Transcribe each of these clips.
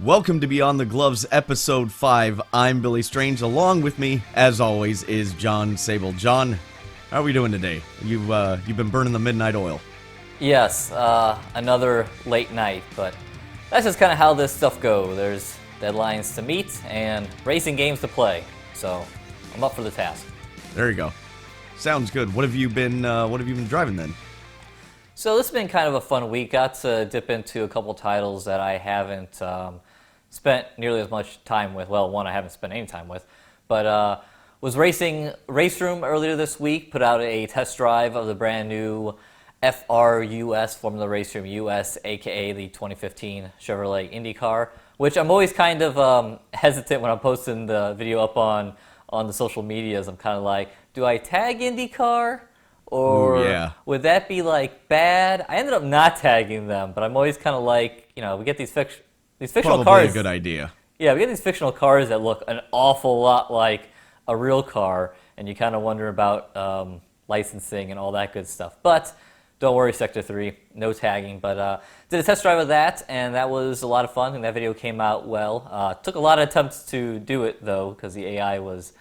Welcome to Beyond the Gloves, Episode 5. I'm Billy Strange. Along with me, as always, is John Sable. John, how are we doing today? You've been burning the midnight oil. Yes, another late night, but that's just kind of how this stuff goes. There's deadlines to meet and racing games to play, so I'm up for the task. There you go. Sounds good. What have you been driving then? So this has been kind of a fun week. Got to dip into a couple titles that I haven't spent nearly as much time with. Well, one I haven't spent any time with, but was racing Race Room earlier this week. Put out a test drive of the brand new FRUS, Formula Race Room US, aka the 2015 Chevrolet IndyCar, which I'm always kind of hesitant when I'm posting the video up on the social medias. I'm kind of like, do I tag IndyCar? Or Ooh, yeah. Would that be like bad? I ended up not tagging them, but I'm always kind of like, we get these fictional Probably cars. a good idea. Yeah, we get these fictional cars that look an awful lot like a real car, and you kind of wonder about licensing and all that good stuff. But don't worry, Sector 3, no tagging. But did a test drive of that, and that was a lot of fun. And that video came out well. Took a lot of attempts to do it, though, because the AI was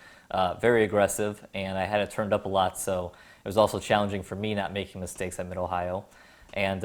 very aggressive, and I had it turned up a lot, so it was also challenging for me not making mistakes at Mid-Ohio. And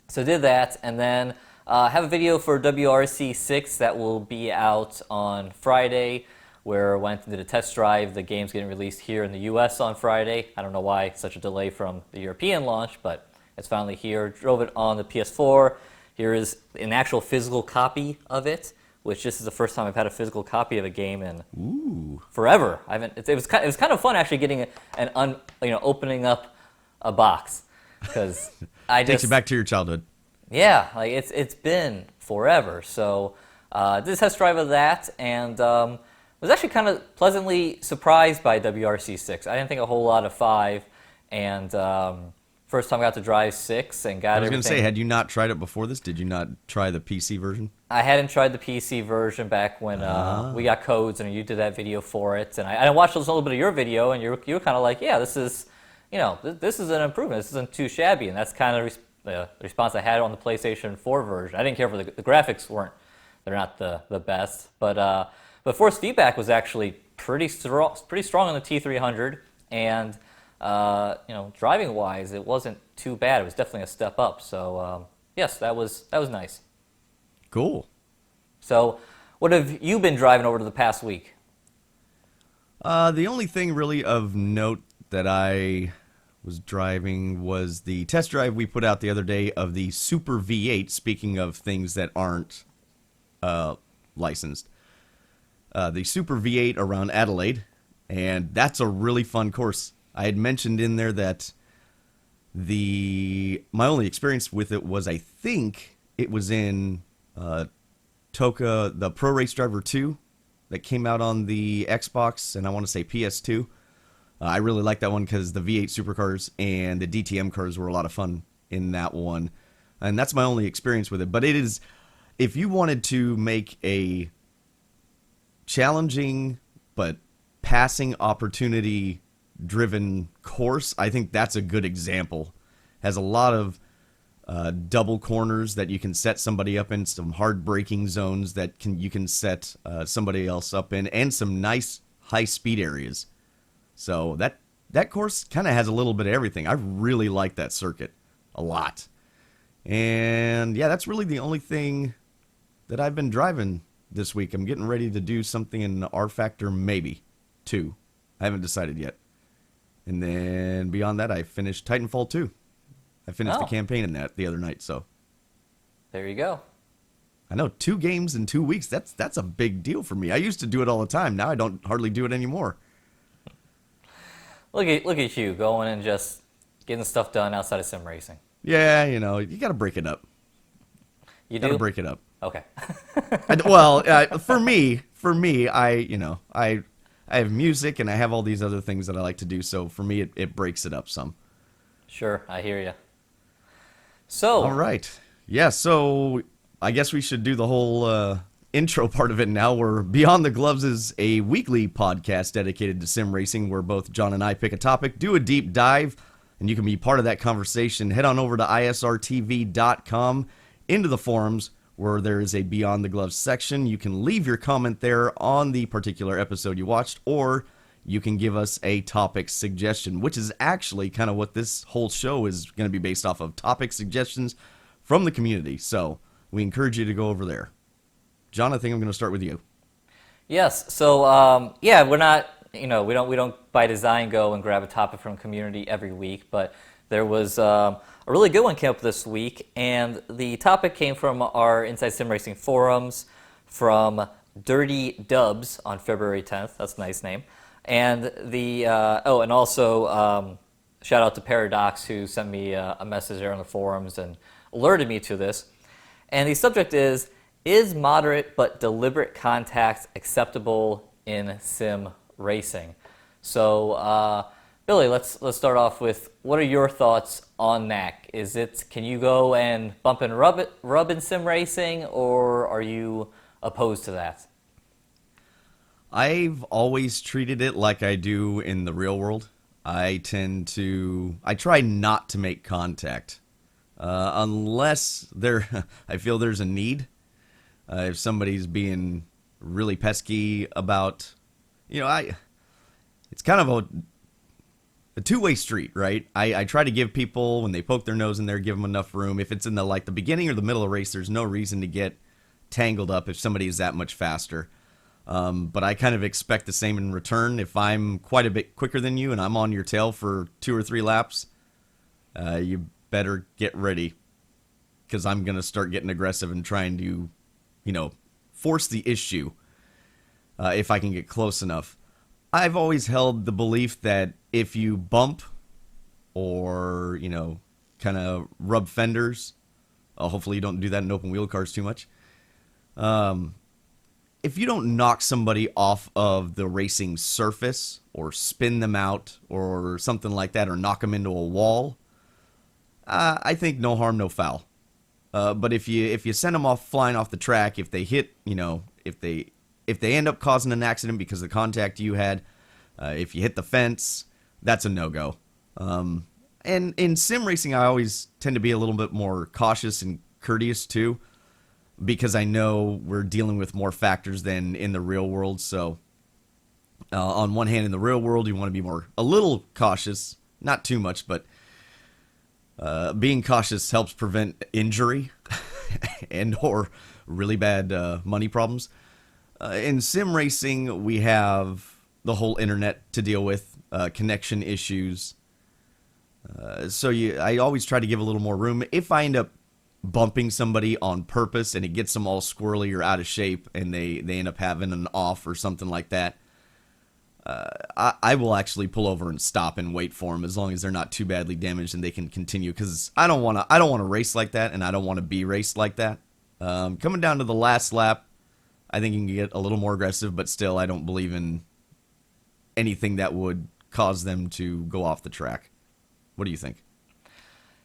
so did that, and then have a video for WRC 6 that will be out on Friday, where I went and did a test drive. The game's getting released here in the US on Friday. I don't know why such a delay from the European launch, but it's finally here. Drove it on the PS4. Here is an actual physical copy of it, which this is the first time I've had a physical copy of a game in forever. I haven't. It was kind of fun actually getting opening up a box, because Takes you back to your childhood. Yeah, like it's been forever. So did a test drive of that, and was actually kind of pleasantly surprised by WRC 6. I didn't think a whole lot of 5, and first time I got to drive 6 and got everything. I was going to say, had you not tried it before this? Did you not try the PC version? I hadn't tried the PC version back when we got codes, and you did that video for it. And I watched a little bit of your video, and you were kind of like, yeah, this is, this is an improvement. This isn't too shabby, and that's kind of the response I had on the PlayStation 4 version. I didn't care for the graphics they're not the best, but force feedback was actually pretty strong on the T300, and driving wise, it wasn't too bad. It was definitely a step up. So yes, that was nice. Cool. So, what have you been driving over to the past week? The only thing really of note that I was driving was the test drive we put out the other day of the Super V8, speaking of things that aren't licensed. The Super V8 around Adelaide, and that's a really fun course. I had mentioned in there that my only experience with it was, I think it was in Toka, the Pro Race Driver 2 that came out on the Xbox, and I want to say PS2. I really like that one because the V8 supercars and the DTM cars were a lot of fun in that one. And that's my only experience with it. But it is, if you wanted to make a challenging but passing opportunity driven course, I think that's a good example. Has a lot of double corners that you can set somebody up in, some hard braking zones that you can set somebody else up in, and some nice high speed areas. So that course kind of has a little bit of everything. I really like that circuit a lot. And yeah, that's really the only thing that I've been driving this week. I'm getting ready to do something in R Factor, maybe 2. I haven't decided yet. And then beyond that, I finished Titanfall 2. I finished the campaign in that the other night, so. There you go. I know, 2 games in 2 weeks, that's a big deal for me. I used to do it all the time. Now I don't hardly do it anymore. Look at you going and just getting stuff done outside of sim racing. Yeah, you got to break it up. You got do? to break it up. Okay. For me, I have music and I have all these other things that I like to do. So for me, it breaks it up some. Sure, I hear you. So. All right. Yeah. So I guess we should do the whole intro part of it now. Where Beyond the Gloves is a weekly podcast dedicated to sim racing, where both John and I pick a topic, do a deep dive, and you can be part of that conversation. Head on over to isrtv.com into the forums, where there is a Beyond the Gloves section. You can leave your comment there on the particular episode you watched, or you can give us a topic suggestion, which is actually kind of what this whole show is going to be based off of, topic suggestions from the community. So we encourage you to go over there. John, I think I'm going to start with you. Yes. So yeah, we're not, we don't by design go and grab a topic from community every week, but there was a really good one came up this week, and the topic came from our Inside Sim Racing forums from Dirty Dubs on February 10th. That's a nice name. And and also shout out to Paradox, who sent me a message there on the forums and alerted me to this. And the subject is moderate but deliberate contact acceptable in sim racing? So, Billy, let's start off with, what are your thoughts on that? Can you go and bump and rub in sim racing, or are you opposed to that? I've always treated it like I do in the real world. I try not to make contact unless I feel there's a need. If somebody's being really pesky about, it's kind of a two-way street, right? I try to give people, when they poke their nose in there, give them enough room. If it's in the beginning or the middle of the race, there's no reason to get tangled up if somebody is that much faster. But I kind of expect the same in return. If I'm quite a bit quicker than you and I'm on your tail for 2 or 3 laps, you better get ready, because I'm going to start getting aggressive and trying to, force the issue if I can get close enough. I've always held the belief that if you bump or, kind of rub fenders, hopefully you don't do that in open wheel cars too much. If you don't knock somebody off of the racing surface or spin them out or something like that, or knock them into a wall, I think no harm, no foul. But if you send them off flying off the track, if they hit, if they end up causing an accident because of the contact you had, if you hit the fence, that's a no-go. And in sim racing, I always tend to be a little bit more cautious and courteous too, because I know we're dealing with more factors than in the real world. So on one hand, in the real world, you want to be a little cautious, not too much, but being cautious helps prevent injury and or really bad money problems. In sim racing, we have the whole internet to deal with, connection issues. So I always try to give a little more room. If I end up bumping somebody on purpose and it gets them all squirrely or out of shape and they end up having an off or something like that, I will actually pull over and stop and wait for them, as long as they're not too badly damaged and they can continue, because I don't want to race like that, and I don't want to be raced like that. Coming down to the last lap, I think you can get a little more aggressive, but still, I don't believe in anything that would cause them to go off the track. What do you think?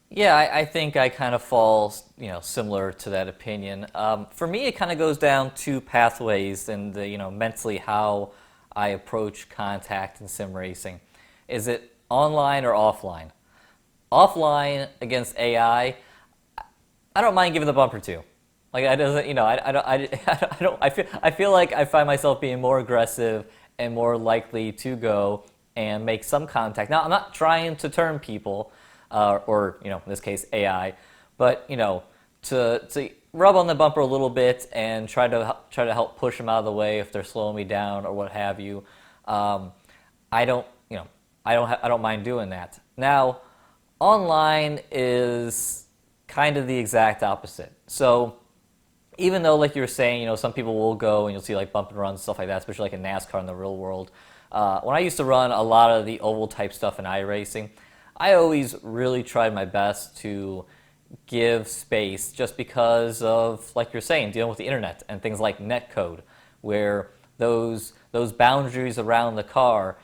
Yeah, I think I kind of fall, similar to that opinion. For me, it kind of goes down 2 pathways, and mentally how I approach contact in sim racing. Is it online or offline? Offline against AI, I don't mind giving the bumper to. Like, I doesn't, I feel like I find myself being more aggressive and more likely to go and make some contact. Now, I'm not trying to turn people, or in this case AI, but to rub on the bumper a little bit and try to help push them out of the way if they're slowing me down or what have you. I don't mind doing that. Now, online is kind of the exact opposite. So even though, like you were saying, some people will go and you'll see like bump and runs, stuff like that, especially like in NASCAR in the real world. When I used to run a lot of the oval type stuff in iRacing, I always really tried my best to give space, just because of, like you're saying, dealing with the internet and things like netcode, where those boundaries around the car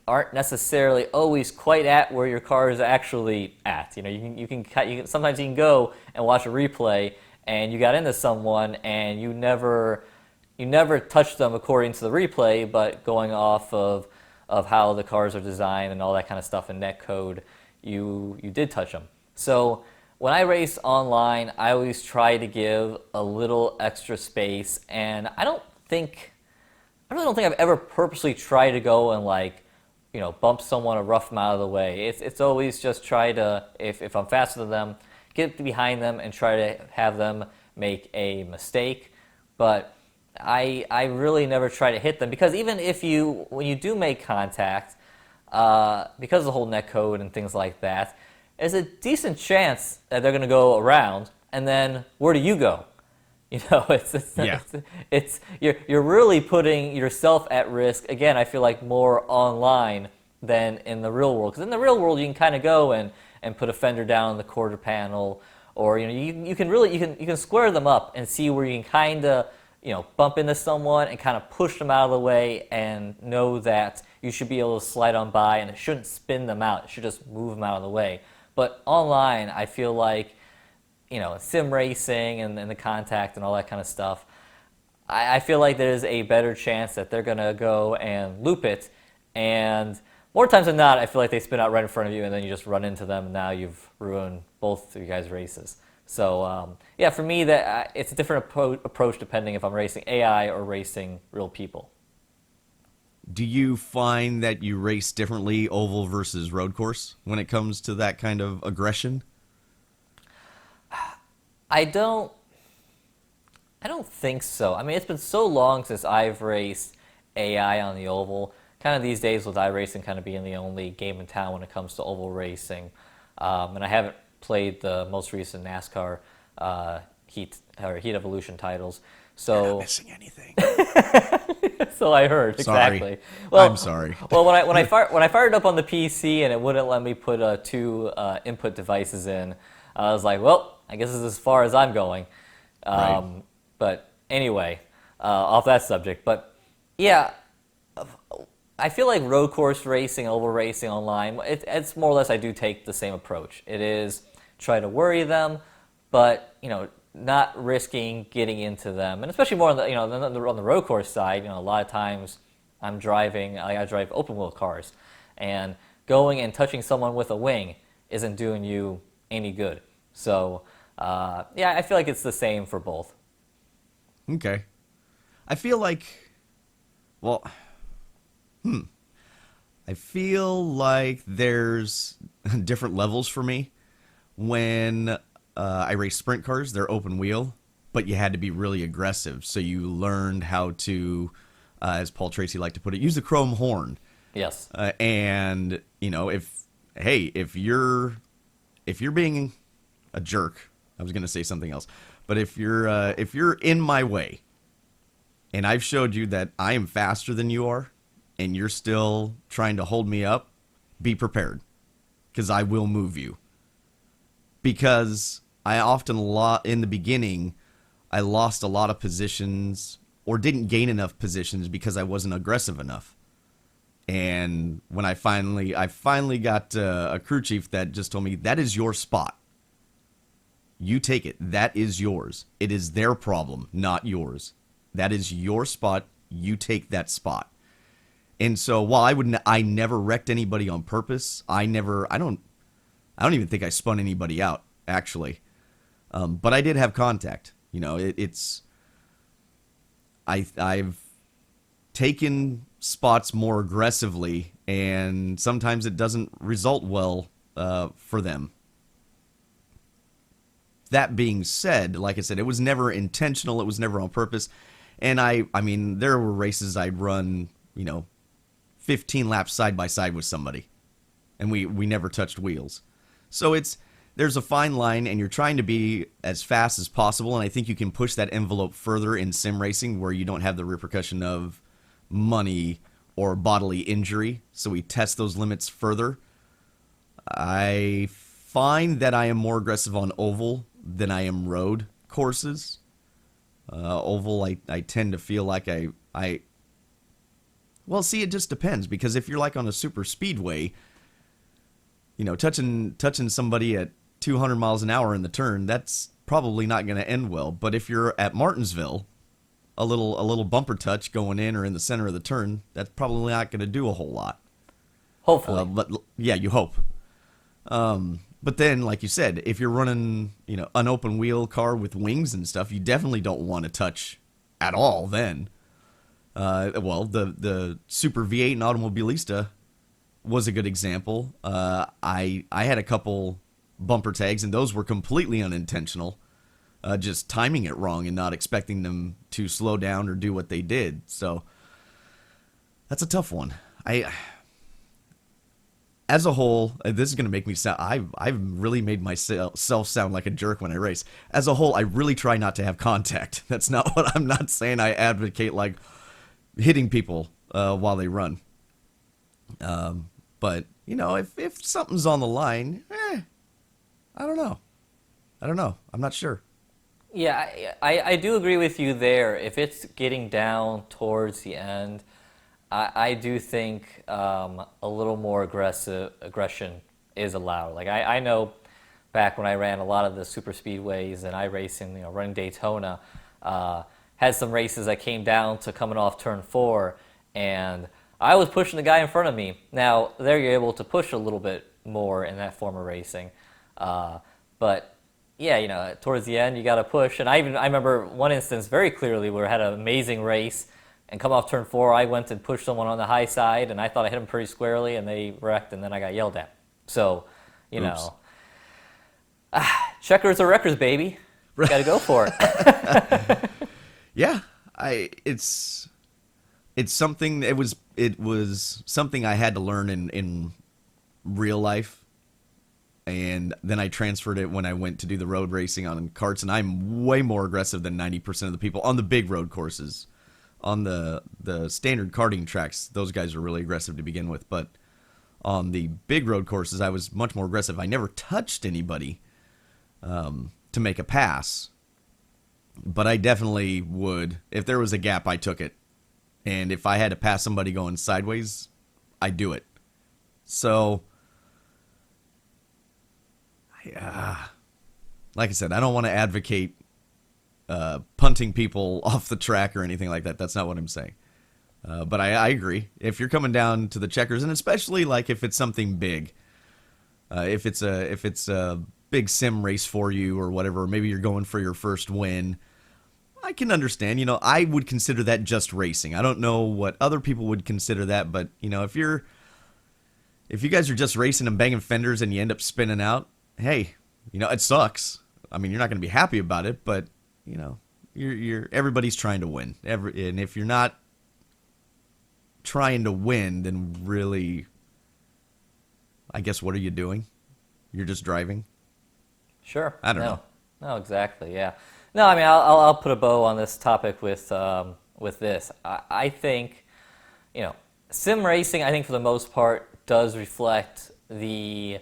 aren't necessarily always quite at where your car is actually at. You can sometimes you can go and watch a replay and you got into someone and you never touched them according to the replay, but going off of how the cars are designed and all that kind of stuff in netcode, you did touch them. So when I race online, I always try to give a little extra space, and I really don't think I've ever purposely tried to go and like, bump someone or rough them out of the way. It's always just try to, if I'm faster than them, get behind them and try to have them make a mistake. But I really never try to hit them because even when you do make contact, because of the whole net code and things like that, there's a decent chance that they're going to go around, and then where do you go? Yeah. You're really putting yourself at risk. Again, I feel like more online than in the real world. Because in the real world, you can kind of go and put a fender down in the quarter panel, or you can square them up and see where you can kind of bump into someone and kind of push them out of the way, and know that you should be able to slide on by, and it shouldn't spin them out. It should just move them out of the way. But online, I feel like sim racing and the contact and all that kind of stuff, I feel like there's a better chance that they're going to go and loop it. And more times than not, I feel like they spin out right in front of you, and then you just run into them, and now you've ruined both of you guys' races. So, yeah, for me, it's a different approach depending if I'm racing AI or racing real people. Do you find that you race differently oval versus road course when it comes to that kind of aggression? I don't think so. I mean, it's been so long since I've raced AI on the oval. Kind of these days with iRacing kind of being the only game in town when it comes to oval racing. And I haven't played the most recent NASCAR Heat Evolution titles. You're So not missing anything. so I heard Sorry. exactly. Well, I'm sorry. Well, when I fired up on the PC and it wouldn't let me put two input devices in, I was like, well, I guess this is as far as I'm going. Right. But anyway, off that subject. But yeah, I feel like road course racing, oval racing online, it's more or less I do take the same approach. It is try to worry them, but not risking getting into them, and especially more on the on the road course side. A lot of times I'm driving, I drive open wheel cars, and going and touching someone with a wing isn't doing you any good. So yeah, I feel like it's the same for both. Okay. I feel like, well, I feel like there's different levels for me. When I race sprint cars, they're open wheel, but you had to be really aggressive. So you learned how to, as Paul Tracy liked to put it, use the chrome horn. Yes. And if you're being a jerk, I was going to say something else, but if you're in my way, and I've showed you that I am faster than you are, and you're still trying to hold me up, be prepared, because I will move you. Because I often in the beginning, I lost a lot of positions or didn't gain enough positions because I wasn't aggressive enough. And when I finally got a crew chief that just told me, that is your spot. You take it. That is yours. It is their problem, not yours. That is your spot. You take that spot. And so while I never wrecked anybody on purpose. I don't even think I spun anybody out, actually. But I did have contact. I've taken spots more aggressively, and sometimes it doesn't result well for them. That being said, like I said, it was never intentional. It was never on purpose. And I mean, there were races I'd run, 15 laps side by side with somebody, and we never touched wheels. So there's a fine line, and you're trying to be as fast as possible, and I think you can push that envelope further in sim racing where you don't have the repercussion of money or bodily injury, so we test those limits further. I find that I am more aggressive on oval than I am road courses. Oval, I tend to feel like well, see, it just depends, because if you're like on a super speedway, touching somebody at 200 miles an hour in the turn, that's probably not going to end well. But if you're at Martinsville, a little bumper touch going in or in the center of the turn, that's probably not going to do a whole lot. Hopefully. But yeah, you hope. But then, like you said, if you're running, an open wheel car with wings and stuff, you definitely don't want to touch at all. Then, well, the Super V8 and Automobilista was a good example. I had a couple bumper tags, and those were completely unintentional. Just timing it wrong and not expecting them to slow down or do what they did. So that's a tough one. As a whole, this is going to make me sound. I've really made myself sound like a jerk when I race. As a whole, I really try not to have contact. That's not what I'm not saying. I advocate like hitting people while they run. But if something's on the line, I don't know. I'm not sure. Yeah, I do agree with you there. If it's getting down towards the end, I do think a little more aggression is allowed. Like I know back when I ran a lot of the super speedways and iRacing, running Daytona, had some races that came down to coming off turn 4, and I was pushing the guy in front of me. Now, there you're able to push a little bit more in that form of racing. But yeah, towards the end you got to push. And I remember one instance very clearly where I had an amazing race, and come off turn 4, I went and pushed someone on the high side, and I thought I hit him pretty squarely, and they wrecked, and then I got yelled at. So, checkers or wreckers, baby. Got to go for it. Yeah, it's something. It was something I had to learn in real life. And then I transferred it when I went to do the road racing on karts, and I'm way more aggressive than 90% of the people on the big road courses. On the standard karting tracks, those guys are really aggressive to begin with, but on the big road courses, I was much more aggressive. I never touched anybody to make a pass, but I definitely would. If there was a gap, I took it. And if I had to pass somebody going sideways, I'd do it. So like I said, I don't want to advocate punting people off the track or anything like that. That's not what I'm saying. But I agree. If you're coming down to the checkers, and especially like if it's something big, if it's a big sim race for you or whatever, maybe you're going for your first win, I can understand. I would consider that just racing. I don't know what other people would consider that, but if you guys are just racing and banging fenders and you end up spinning out, hey, it sucks. I mean, you're not going to be happy about it, but you're everybody's trying to win. And if you're not trying to win, then really, I guess, what are you doing? You're just driving. Sure. I don't know. No, exactly. Yeah. No, I mean, I'll put a bow on this topic with this. I think, sim racing, I think for the most part does reflect the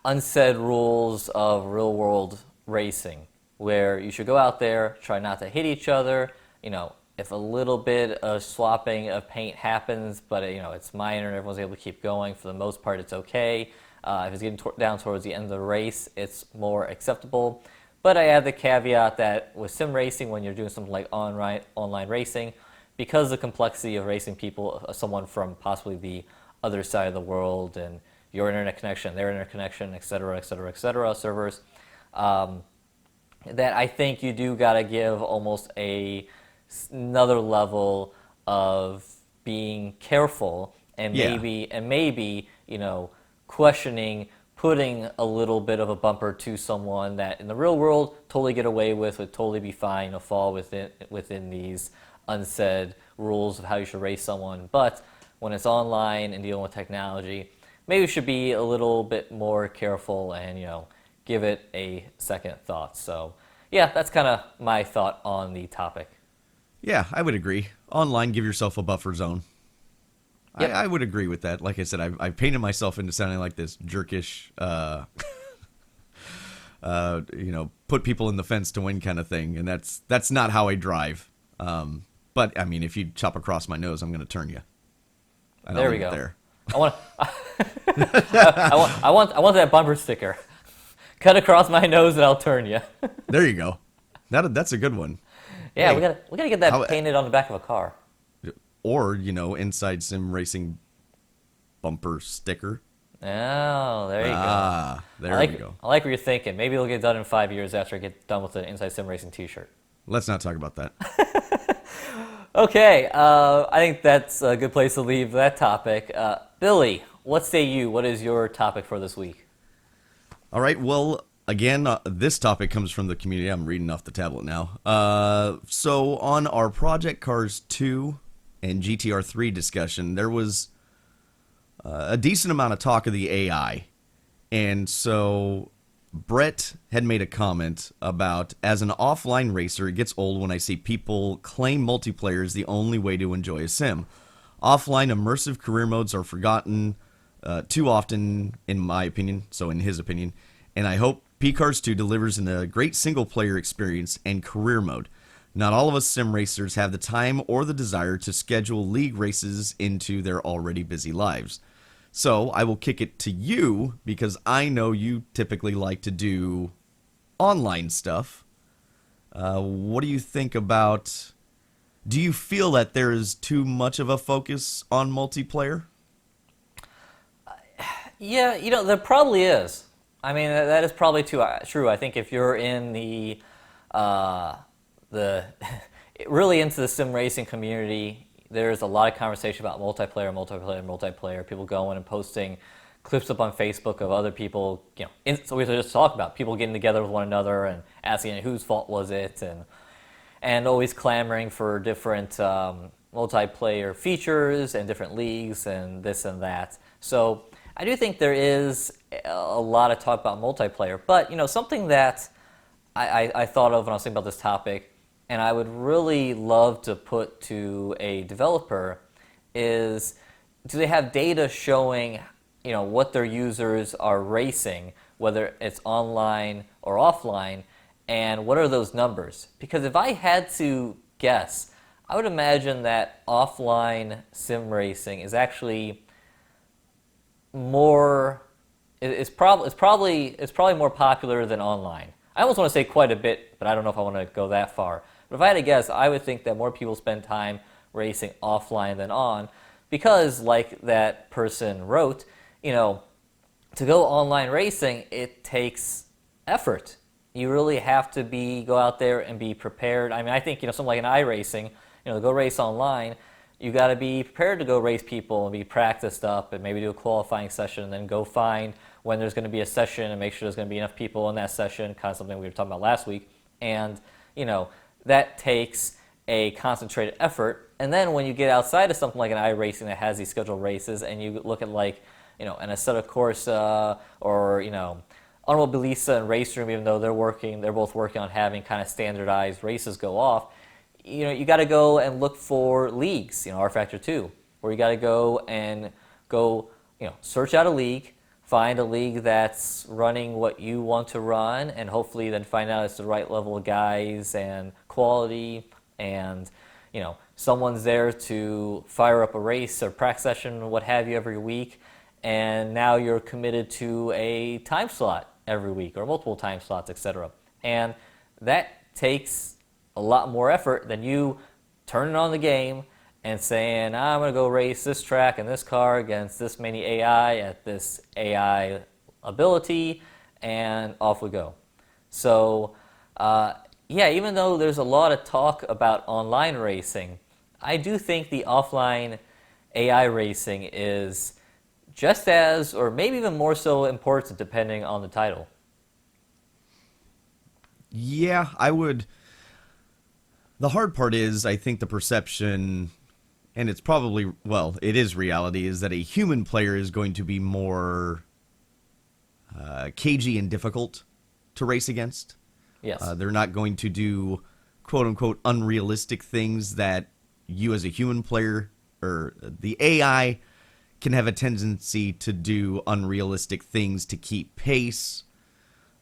unsaid rules of real world racing, where you should go out there, try not to hit each other. If a little bit of swapping of paint happens, but it's minor and everyone's able to keep going, for the most part it's okay. If it's getting down towards the end of the race, it's more acceptable. But I add the caveat that with sim racing, when you're doing something like online racing, because of the complexity of racing people, someone from possibly the other side of the world, and your internet connection, their internet connection, et cetera, servers, that I think you do got to give almost another level of being careful and maybe questioning putting a little bit of a bumper to someone that in the real world totally get away with, would totally be fine, fall within these unsaid rules of how you should race someone. But when it's online and dealing with technology, maybe we should be a little bit more careful and give it a second thought. So yeah, that's kind of my thought on the topic. Yeah, I would agree. Online, give yourself a buffer zone. Yep. I would agree with that. Like I said, I've painted myself into sounding like this jerkish, put people in the fence to win kind of thing, and that's not how I drive. But I mean, if you chop across my nose, I'm going to turn you. There we go. There. I want that bumper sticker. Cut across my nose and I'll turn you. There you go. That's a good one. Yeah, hey, we gotta get that painted on the back of a car. Or inside sim racing bumper sticker. Oh, there you go. Ah, there we go. I like what you're thinking. Maybe it'll get done in 5 years after I get done with the Inside Sim Racing T-shirt. Let's not talk about that. Okay, I think that's a good place to leave that topic. Billy, what say you? What is your topic for this week? All right. Well, again, this topic comes from the community. I'm reading off the tablet now. So on our Project Cars 2 and GTR 3 discussion, there was a decent amount of talk of the AI. And so Brett had made a comment about, as an offline racer, it gets old when I see people claim multiplayer is the only way to enjoy a sim. Offline immersive career modes are forgotten too often, in my opinion, so in his opinion, and I hope P-Cars 2 delivers in a great single-player experience and career mode. Not all of us sim racers have the time or the desire to schedule league races into their already busy lives. So I will kick it to you because I know you typically like to do online stuff. What do you think about... Do you feel that there is too much of a focus on multiplayer? Yeah, there probably is. I mean, that is probably true. I think if you're in the really into the sim racing community, there's a lot of conversation about multiplayer. People going and posting clips up on Facebook of other people. So we just talk about people getting together with one another and asking whose fault was it, and always clamoring for different multiplayer features and different leagues and this and that. So I do think there is a lot of talk about multiplayer, but something that I thought of when I was thinking about this topic, and I would really love to put to a developer, is do they have data showing what their users are racing, whether it's online or offline, and what are those numbers? Because if I had to guess, I would imagine that offline sim racing is actually more. It's probably more popular than online. I almost want to say quite a bit, but I don't know if I want to go that far. But if I had to guess, I would think that more people spend time racing offline than on, because like that person wrote, to go online racing, it takes effort. You really have to go out there and be prepared. I mean, I think something like an iRacing, to go race online, you got to be prepared to go race people and be practiced up and maybe do a qualifying session and then go find when there's going to be a session and make sure there's going to be enough people in that session, kind of something we were talking about last week. And, that takes a concentrated effort. And then when you get outside of something like an iRacing that has these scheduled races and you look at an Assetto Corsa or, Automobilista and Race Room, even though they're both working on having kind of standardized races go off, you got to go and look for leagues, R Factor 2, where you got to go search out a league, find a league that's running what you want to run, and hopefully then find out it's the right level of guys and quality, and someone's there to fire up a race or practice session, what have you, every week, and now you're committed to a time slot every week or multiple time slots, etc. And that takes a lot more effort than you turning on the game and saying, I'm going to go race this track and this car against this many AI at this AI ability, and off we go. So, even though there's a lot of talk about online racing, I do think the offline AI racing is just as, or maybe even more so important, depending on the title. Yeah, I would. The hard part is, I think the perception, and it's probably, well, it is reality, is that a human player is going to be more cagey and difficult to race against. Yes. They're not going to do quote-unquote unrealistic things that you as a human player, or the AI can have a tendency to do unrealistic things to keep pace.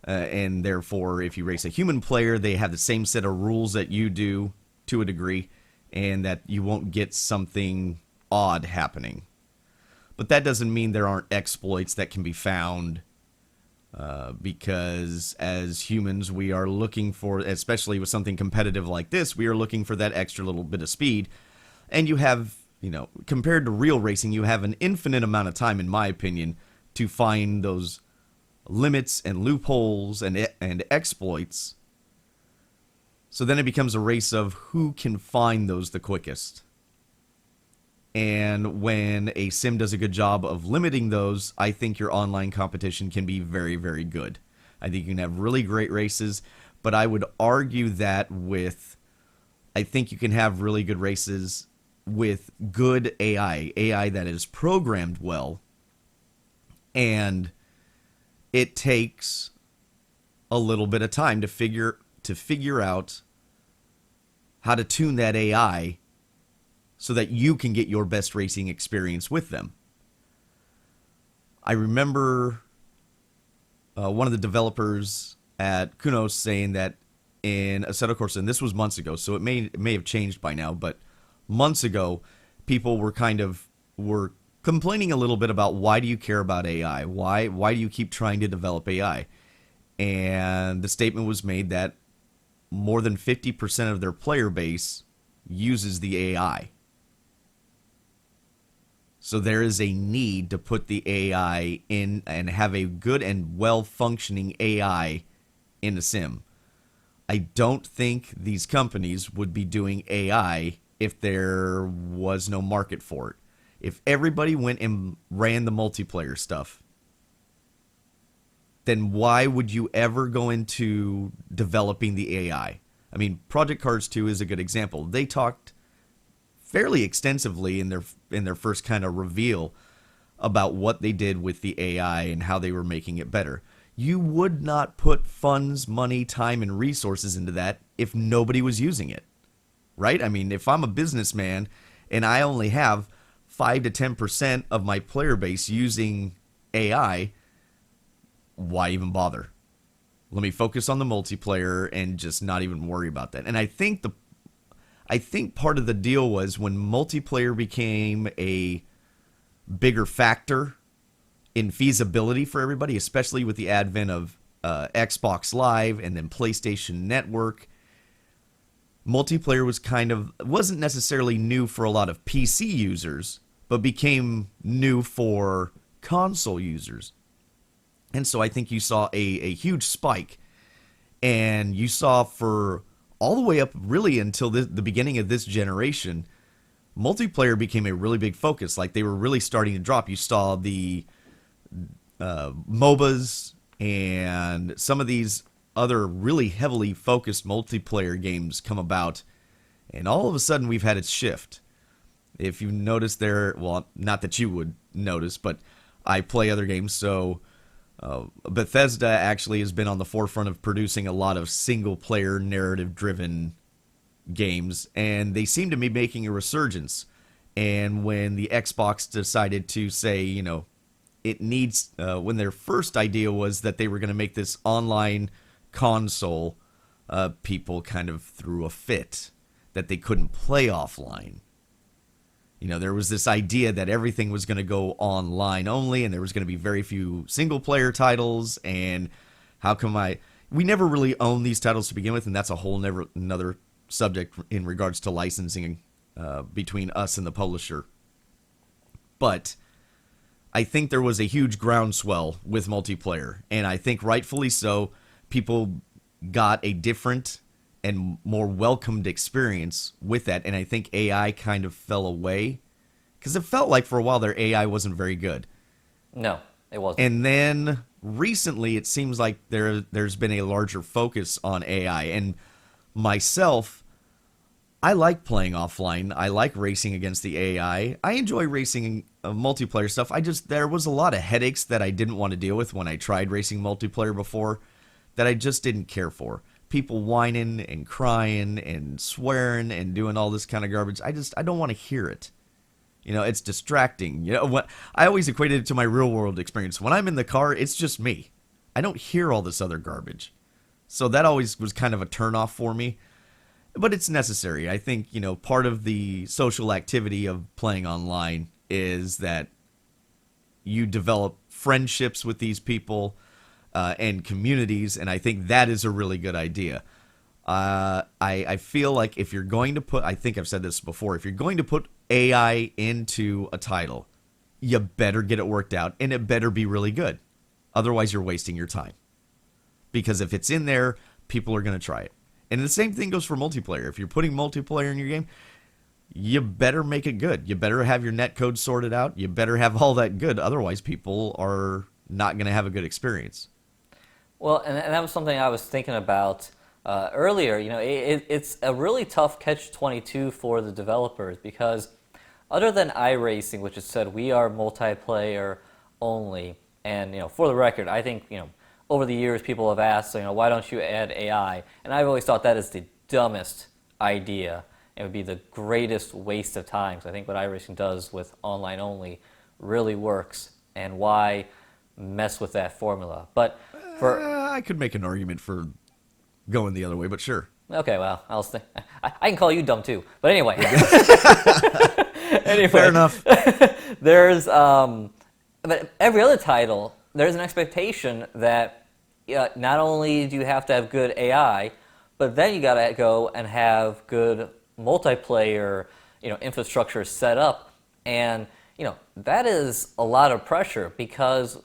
And therefore, if you race a human player, they have the same set of rules that you do to a degree, and that you won't get something odd happening. But that doesn't mean there aren't exploits that can be found, because as humans, we are looking for, especially with something competitive like this, we are looking for that extra little bit of speed. And you have, compared to real racing, you have an infinite amount of time, in my opinion, to find those limits and loopholes and exploits. So then it becomes a race of who can find those the quickest. And when a sim does a good job of limiting those, I think your online competition can be very, very good. I think you can have really great races, but I would argue that I think you can have really good races with good AI that is programmed well, and it takes a little bit of time to figure out how to tune that AI so that you can get your best racing experience with them. I remember one of the developers at Kunos saying that in Assetto Corsa, and this was months ago, so it may have changed by now, but months ago, people were complaining a little bit about, why do you care about AI? Why do you keep trying to develop AI? And the statement was made that more than 50% of their player base uses the AI. So there is a need to put the AI in and have a good and well-functioning AI in a sim. I don't think these companies would be doing AI if there was no market for it. If everybody went and ran the multiplayer stuff, then why would you ever go into developing the AI? I mean, Project Cars 2 is a good example. They talked fairly extensively in their first kind of reveal about what they did with the AI and how they were making it better. You would not put funds, money, time, and resources into that if nobody was using it, right? I mean, if I'm a businessman and I only have 5 to 10% of my player base using AI, why even bother? Let me focus on the multiplayer and just not even worry about that. And I think part of the deal was when multiplayer became a bigger factor in feasibility for everybody, especially with the advent of Xbox Live and then PlayStation Network. Multiplayer wasn't necessarily new for a lot of PC users, but became new for console users. And so I think you saw a huge spike. And you saw for all the way up really until the beginning of this generation, multiplayer became a really big focus. Like, they were really starting to drop. You saw the MOBAs and some of these other really heavily focused multiplayer games come about, and all of a sudden we've had a shift. If you notice there, well, not that you would notice, but I play other games, so Bethesda actually has been on the forefront of producing a lot of single-player narrative-driven games, and they seem to be making a resurgence. And when the Xbox decided to say, it needs, when their first idea was that they were going to make this online console, people kind of threw a fit that they couldn't play offline. There was this idea that everything was going to go online only, and there was going to be very few single-player titles, and we never really owned these titles to begin with, and that's a whole another subject in regards to licensing between us and the publisher. But I think there was a huge groundswell with multiplayer, and I think rightfully so. People got a different and more welcomed experience with that, and I think AI kind of fell away because it felt like for a while their AI wasn't very good. No, it wasn't. And then recently it seems like there's been a larger focus on AI, and myself, I like playing offline. I like racing against the AI. I enjoy racing multiplayer stuff. There was a lot of headaches that I didn't want to deal with when I tried racing multiplayer before that I just didn't care for. People whining and crying and swearing and doing all this kind of garbage. I don't want to hear it. It's distracting. What I always equated it to my real world experience. When I'm in the car, it's just me. I don't hear all this other garbage. So that always was kind of a turnoff for me. But it's necessary. I think, part of the social activity of playing online is that you develop friendships with these people and communities, and I think that is a really good idea. I feel like if you're going to put, I think I've said this before, if you're going to put AI into a title, you better get it worked out, and it better be really good. Otherwise, you're wasting your time. Because if it's in there, people are going to try it. And the same thing goes for multiplayer. If you're putting multiplayer in your game, you better make it good. You better have your net code sorted out. You better have all that good. Otherwise, people are not going to have a good experience. Well, and that was something I was thinking about earlier. You know, it's a really tough catch-22 for the developers because other than iRacing, which has said we are multiplayer only, and you know, for the record, I think over the years people have asked, why don't you add AI? And I've always thought that is the dumbest idea. It would be the greatest waste of time. So I think what iRacing does with online only really works, and why mess with that formula? But for I could make an argument for going the other way, but sure. okay, well, I can call you dumb too. But anyway, Fair enough. there's but every other title, there's an expectation that not only do you have to have good AI, but then you got to go and have good multiplayer, infrastructure set up, and that is a lot of pressure because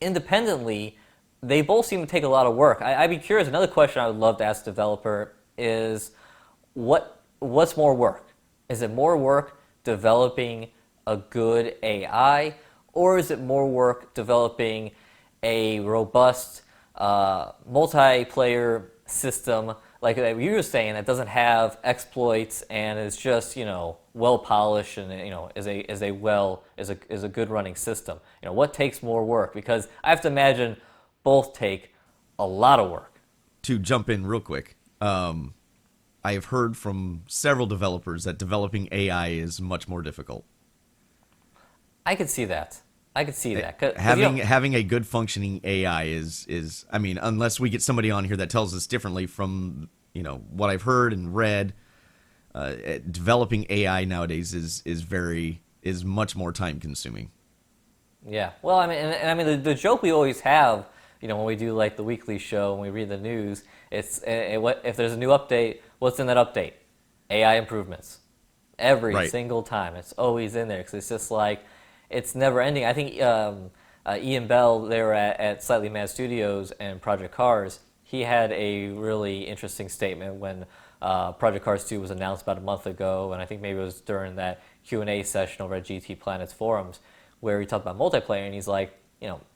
independently, they both seem to take a lot of work. I'd be curious. Another question I would love to ask the developer is, what's more work? Is it more work developing a good AI, or is it more work developing a robust multiplayer system like you were saying that doesn't have exploits and is just well polished and is a good running system? What takes more work? Because I have to imagine both take a lot of work. To jump in real quick, I have heard from several developers that developing AI is much more difficult. I could see that. Having a good functioning AI is I mean, unless we get somebody on here that tells us differently from what I've heard and read, developing AI nowadays is much more time consuming. Yeah. Well, I mean, the joke we always have, when we do like the weekly show and we read the news, it's if there's a new update, what's in that update? AI improvements. Every single time, it's always in there because it's just like it's never ending. I think Ian Bell, they were at Slightly Mad Studios and Project Cars. He had a really interesting statement when Project Cars 2 was announced about a month ago, and I think maybe it was during that Q&A session over at GT Planet's forums, where he talked about multiplayer, and he's like,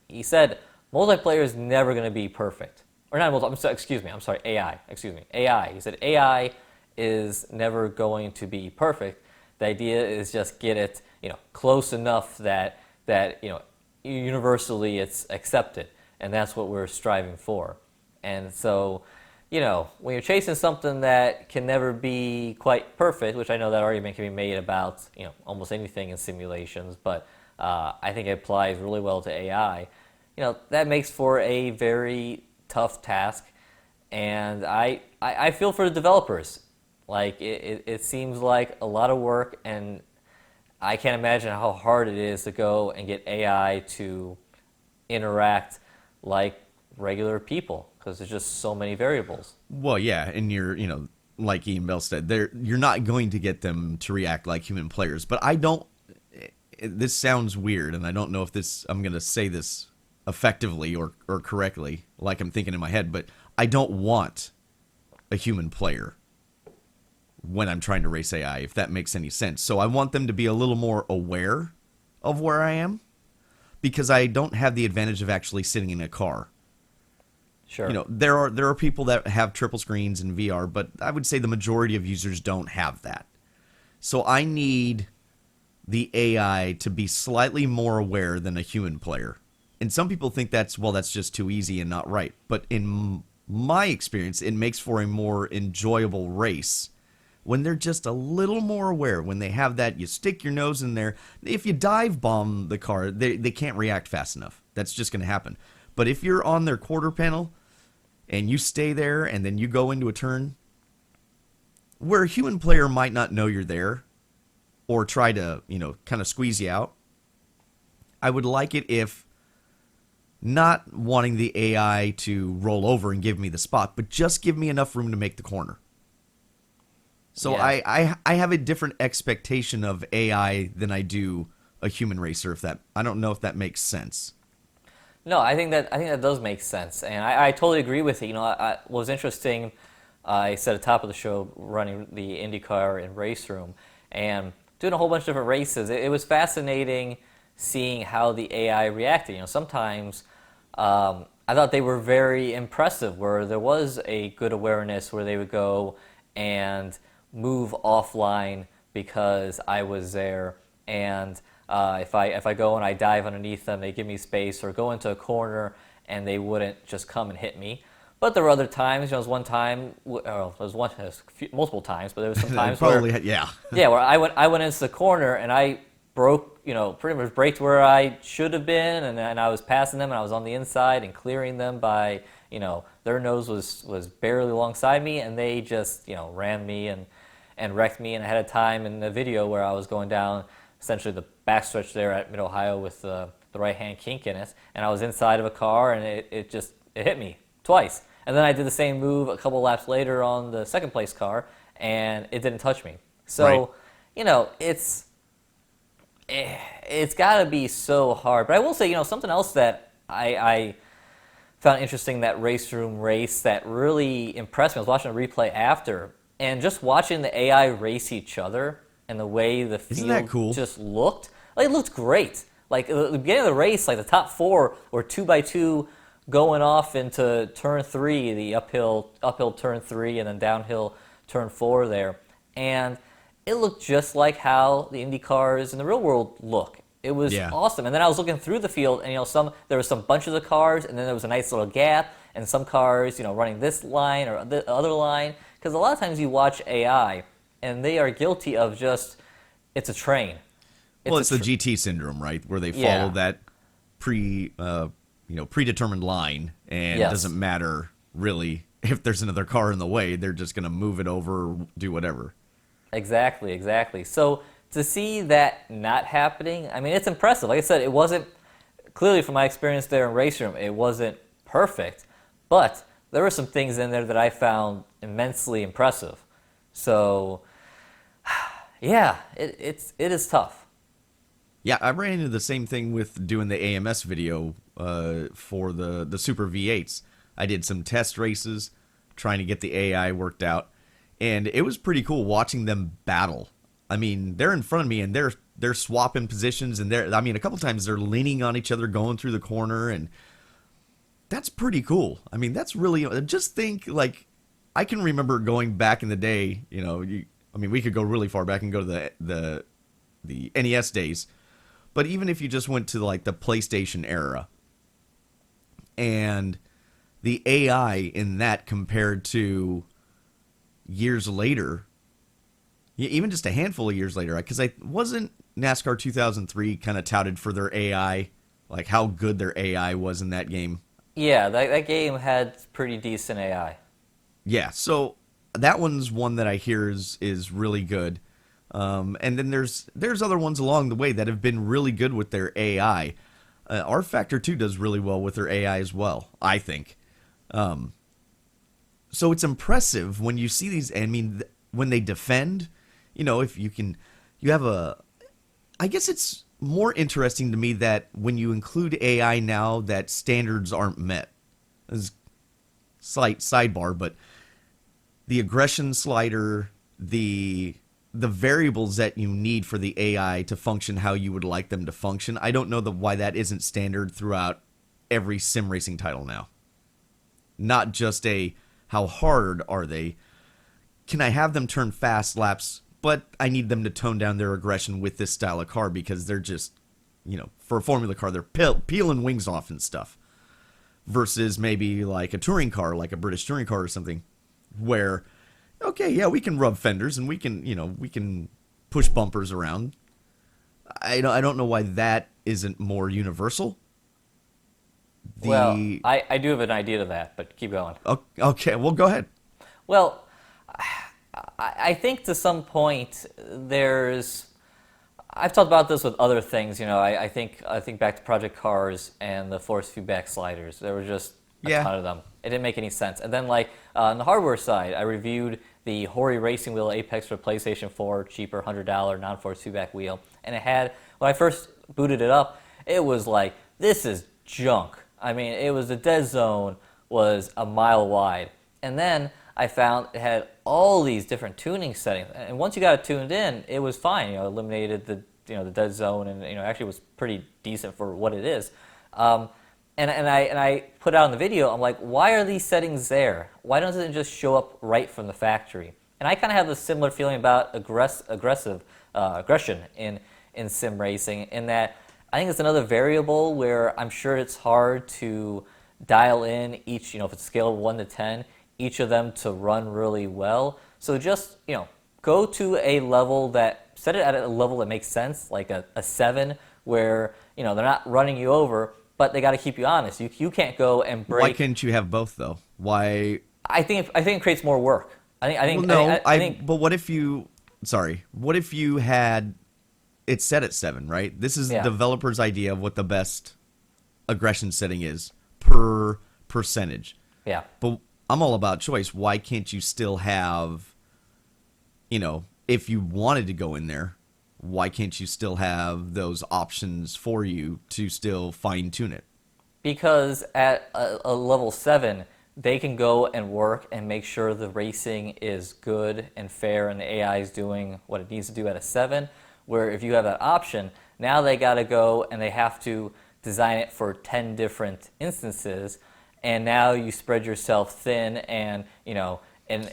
he said multiplayer is never going to be perfect, or not AI. AI. He said AI is never going to be perfect. The idea is just get it, close enough that universally it's accepted, and that's what we're striving for. And so, when you're chasing something that can never be quite perfect, which I know that argument can be made about, almost anything in simulations, but I think it applies really well to AI. That makes for a very tough task, and I feel for the developers. Like, it seems like a lot of work, and I can't imagine how hard it is to go and get AI to interact like regular people, because there's just so many variables. Well, yeah, and you're, like Ian Bell said, you're not going to get them to react like human players. But this sounds weird, and I don't know if I'm going to say this effectively or correctly, like I'm thinking in my head, but I don't want a human player when I'm trying to race AI, if that makes any sense. So I want them to be a little more aware of where I am, because I don't have the advantage of actually sitting in a car. Sure. There are people that have triple screens in VR, but I would say the majority of users don't have that. So I need the AI to be slightly more aware than a human player. And some people think that's just too easy and not right. But in my experience, it makes for a more enjoyable race when they're just a little more aware. When they have that, you stick your nose in there. If you dive bomb the car, they can't react fast enough. That's just going to happen. But if you're on their quarter panel and you stay there and then you go into a turn where a human player might not know you're there or try to, kind of squeeze you out, I would like it if, not wanting the AI to roll over and give me the spot, but just give me enough room to make the corner. So yeah. I have a different expectation of AI than I do a human racer. If that, I don't know if that makes sense. No, I think that does make sense, and I totally agree with it. What was interesting, I said at the top of the show, running the IndyCar in race room, and doing a whole bunch of different races. It was fascinating seeing how the AI reacted. Sometimes I thought they were very impressive, where there was a good awareness where they would go and move offline because I was there, and if I go and I dive underneath them, they give me space, or go into a corner and they wouldn't just come and hit me. But there were other times. There was one time, multiple times, but there was some times Probably, where, yeah. yeah, where I went into the corner and I broke, pretty much braked where I should have been, and I was passing them, and I was on the inside and clearing them by, their nose was barely alongside me, and they just, rammed me and wrecked me. And I had a time in the video where I was going down essentially the backstretch there at Mid Ohio with the right hand kink in it, and I was inside of a car, and it hit me twice. And then I did the same move a couple laps later on the second place car, and it didn't touch me. So, Right. it's got to be so hard. But I will say, something else that I found interesting, that race room race that really impressed me. I was watching a replay after, and just watching the AI race each other and the way the Isn't that field cool? just looked. Like, it looked great. Like, at the beginning of the race, like the top four were 2x2 going off into turn 3, the uphill turn 3, and then downhill turn 4 there. And it looked just like how the Indy cars in the real world look. It was Yeah. awesome. And then I was looking through the field, and there was some bunches of cars, and then there was a nice little gap, and some cars, running this line or the other line. Because a lot of times you watch AI, and they are guilty of just, it's a train. Well, it's the GT syndrome, right? Where they Yeah. follow that predetermined line, and Yes. it doesn't matter really if there's another car in the way. They're just going to move it over, or do whatever. Exactly. So to see that not happening, I mean, it's impressive. Like I said, it wasn't, clearly from my experience there in race room, it wasn't perfect, but there were some things in there that I found immensely impressive. So, yeah, it is tough. Yeah, I ran into the same thing with doing the AMS video for the Super V8s. I did some test races trying to get the AI worked out, and it was pretty cool watching them battle. I mean, they're in front of me, and they're swapping positions, and a couple times they're leaning on each other going through the corner, and that's pretty cool. I mean, that's really, just think, like, I can remember going back in the day, we could go really far back and go to the NES days. But even if you just went to like the PlayStation era, and the AI in that compared to years later, even just a handful of years later, because I wasn't NASCAR 2003 kind of touted for their AI, like how good their AI was in that game. Yeah, that game had pretty decent AI. Yeah, so that one's one that I hear is really good. And then there's other ones along the way that have been really good with their AI. R Factor 2 does really well with their AI as well, I think. So it's impressive when you see these. I mean, when they defend, if you have I guess it's more interesting to me that when you include AI now, that standards aren't met. This is slight sidebar, but the aggression slider, the variables that you need for the AI to function how you would like them to function, I don't know why that isn't standard throughout every sim racing title now. Not just how hard are they? Can I have them turn fast laps, but I need them to tone down their aggression with this style of car because they're just, for a Formula car, they're peeling wings off and stuff. Versus maybe like a touring car, like a British touring car or something, where, okay, yeah, we can rub fenders and we can push bumpers around. I don't know why that isn't more universal. Well, I do have an idea to that, but keep going. Okay, well, go ahead. Well, I think to some point I've talked about this with other things. I think back to Project Cars and the force feedback sliders. There were just a ton of them. It didn't make any sense. And then on the hardware side, I reviewed the Hori Racing Wheel Apex for PlayStation 4, cheaper $100 non-force feedback wheel, and it had, when I first booted it up, it was like, this is junk. I mean, it was the dead zone was a mile wide. And then I found it had all these different tuning settings. And once you got it tuned in, it was fine. Eliminated the dead zone, and actually was pretty decent for what it is. And I put out in the video, I'm like, why are these settings there? Why doesn't it just show up right from the factory? And I kind of have a similar feeling about aggression in sim racing, in that I think it's another variable where I'm sure it's hard to dial in each, if it's a scale of 1 to 10, each of them to run really well. So just, go to a level set it at a level that makes sense, like a 7, where, they're not running you over, but they got to keep you honest. You can't go and break. Why couldn't you have both though? Why? I think it creates more work. But what if you had it set at 7, right? This is the developer's idea of what the best aggression setting is per percentage. Yeah. But I'm all about choice. Why can't you still have, if you wanted to go in there, why can't you still have those options for you to still fine tune it? Because at a level 7, they can go and work and make sure the racing is good and fair and the AI is doing what it needs to do at a 7. Where if you have that option, now they got to go and they have to design it for 10 different instances, and now you spread yourself thin, and But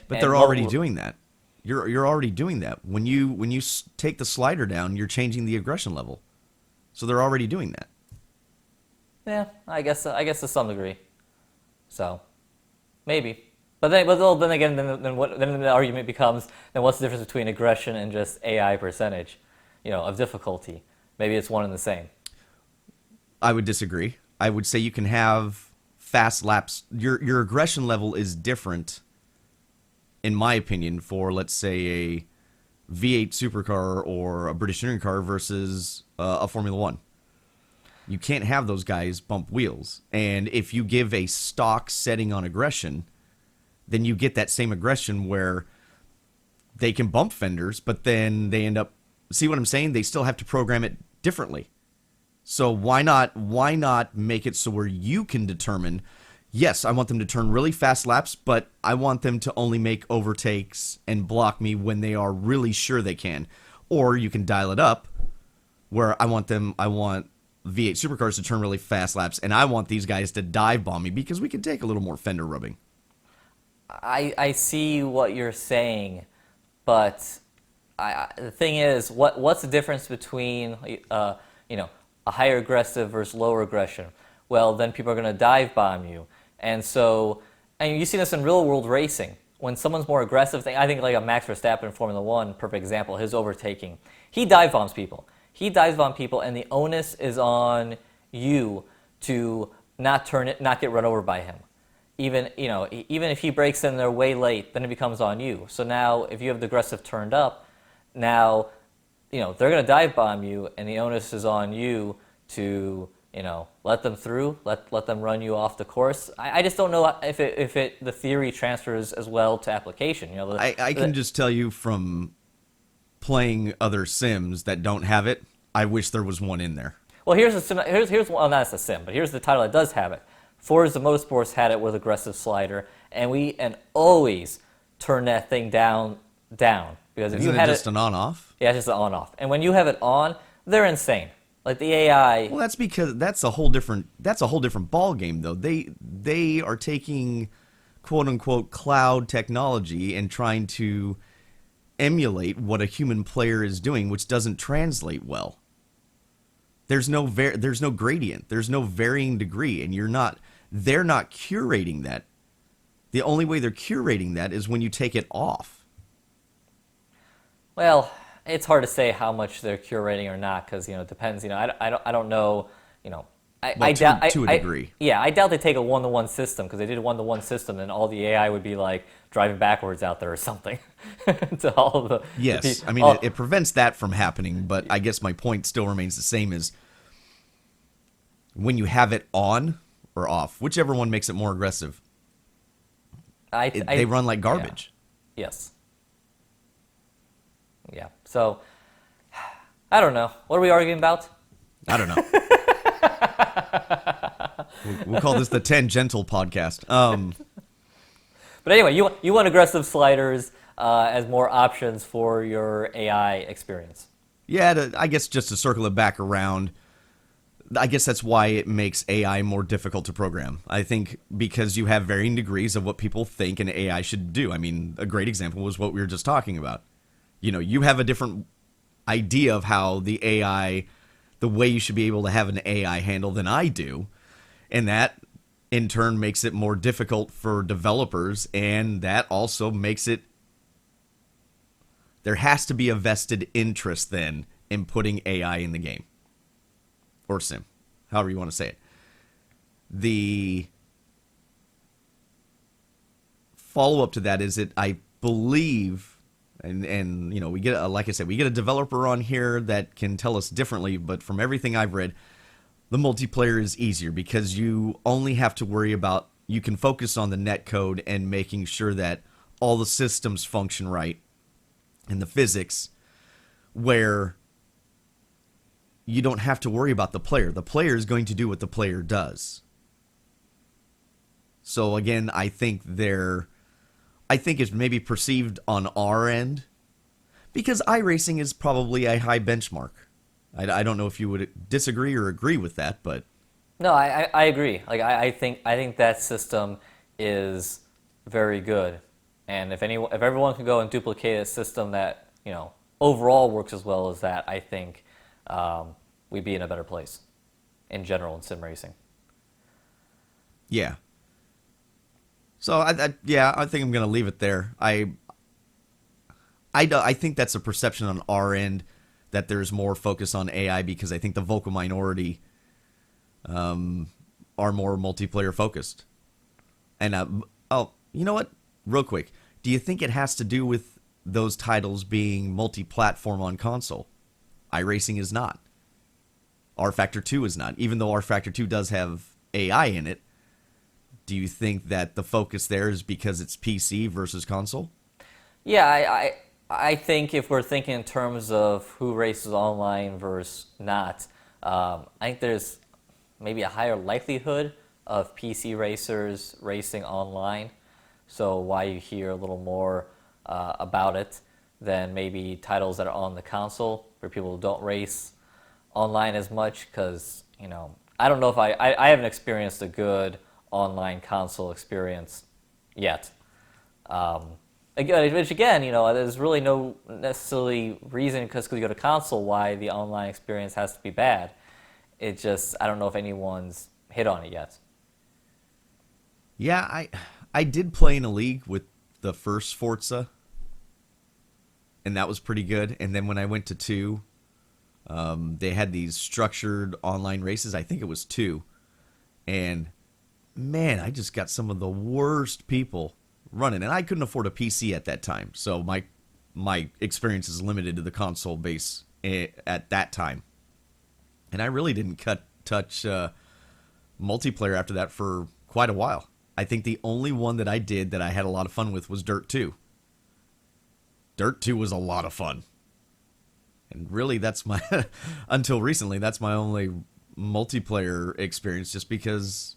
they're already doing that. You're already doing that. When you take the slider down, you're changing the aggression level. So they're already doing that. Yeah, I guess to some degree. So maybe. But then again, then the argument becomes, then what's the difference between aggression and just AI percentage, of difficulty? Maybe it's one and the same. I would disagree. I would say you can have fast laps. Your aggression level is different, in my opinion, for, let's say, a V8 supercar or a British touring car versus a Formula One. You can't have those guys bump wheels. And if you give a stock setting on aggression, then you get that same aggression where they can bump fenders, but then they end up, see what I'm saying? They still have to program it differently. So why not make it so where you can determine, yes, I want them to turn really fast laps, but I want them to only make overtakes and block me when they are really sure they can. Or you can dial it up where I want V8 supercars to turn really fast laps, and I want these guys to dive bomb me because we can take a little more fender rubbing. I see what you're saying, but the thing is, what's the difference between a higher aggressive versus lower aggression? Well, then people are going to dive bomb you, and you see this in real world racing. When someone's more aggressive, I think like a Max Verstappen in Formula One, perfect example. His overtaking, he dive bombs people. And the onus is on you to not get run over by him. Even if he breaks in there way late, then it becomes on you. So now, if you have the aggressive turned up, now, they're going to dive bomb you, and the onus is on you to, let them through, let them run you off the course. I just don't know if the theory transfers as well to application. I can just tell you from playing other sims that don't have it, I wish there was one in there. Well, here's well, not a sim, but here's the title that does have it. Forza Motorsports had it with aggressive slider, and always turn that thing down. Because if Isn't you had it just an on-off? Yeah, it's just an on-off. And when you have it on, they're insane. Like the AI. Well, that's because that's a whole different ball game, though. They are taking quote unquote cloud technology and trying to emulate what a human player is doing, which doesn't translate well. There's no gradient. There's no varying degree, and they're not curating that. The only way they're curating that is when you take it off. Well, it's hard to say how much they're curating or not, because it depends. I don't know. I doubt to a degree. I doubt they take a 1-to-1 system, because they did a 1-to-1 system, and all the AI would be like driving backwards out there or something. To all of the yes, it prevents that from happening. But I guess my point still remains the same: is when you have it on or off, whichever one makes it more aggressive, they run like garbage. Yeah. Yes. Yeah. So I don't know. What are we arguing about? I don't know. We'll call this the tangential podcast. But anyway, you want aggressive sliders as more options for your AI experience. Yeah, I guess just to circle it back around, I guess that's why it makes AI more difficult to program. I think because you have varying degrees of what people think an AI should do. I mean, a great example was what we were just talking about. You have a different idea of how the AI, the way you should be able to have an AI handle than I do. And that in turn makes it more difficult for developers. And that also makes it, there has to be a vested interest then in putting AI in the game. Or sim, however you want to say it. The follow-up to that is that I believe, and we get, like I said, we get a developer on here that can tell us differently, but from everything I've read, the multiplayer is easier because you only have to worry about, you can focus on the net code and making sure that all the systems function right and the physics, where you don't have to worry about the player. The player is going to do what the player does. So again, I think it's maybe perceived on our end, because iRacing is probably a high benchmark. I don't know if you would disagree or agree with that, but No, I agree. Like I think that system is very good, and if everyone can go and duplicate a system that overall works as well as that, I think we'd be in a better place in general in sim racing. yeah. So I think I'm gonna leave it there. I think that's a perception on our end that there's more focus on AI, because I think the vocal minority are more multiplayer focused. And you know what? Real quick, do you think it has to do with those titles being multi-platform on console? iRacing is not. R Factor 2 is not. Even though R Factor 2 does have AI in it, do you think that the focus there is because it's PC versus console? Yeah, I think if we're thinking in terms of who races online versus not, I think there's maybe a higher likelihood of PC racers racing online. So why you hear a little more about it than maybe titles that are on the console where people don't race online as much, because I don't know if I haven't experienced a good online console experience yet. Which again, there's really no necessarily reason, because you go to console, why the online experience has to be bad. It just, I don't know if anyone's hit on it yet. Yeah, I did play in a league with the first Forza, and that was pretty good. And then when I went to 2, they had these structured online races. I think it was 2. And man, I just got some of the worst people running, and I couldn't afford a PC at that time, so my experience is limited to the console base at that time. And I really didn't touch multiplayer after that for quite a while. I think the only one that I did that I had a lot of fun with was Dirt 2. Dirt 2 was a lot of fun. And really, that's my until recently, that's my only multiplayer experience, just because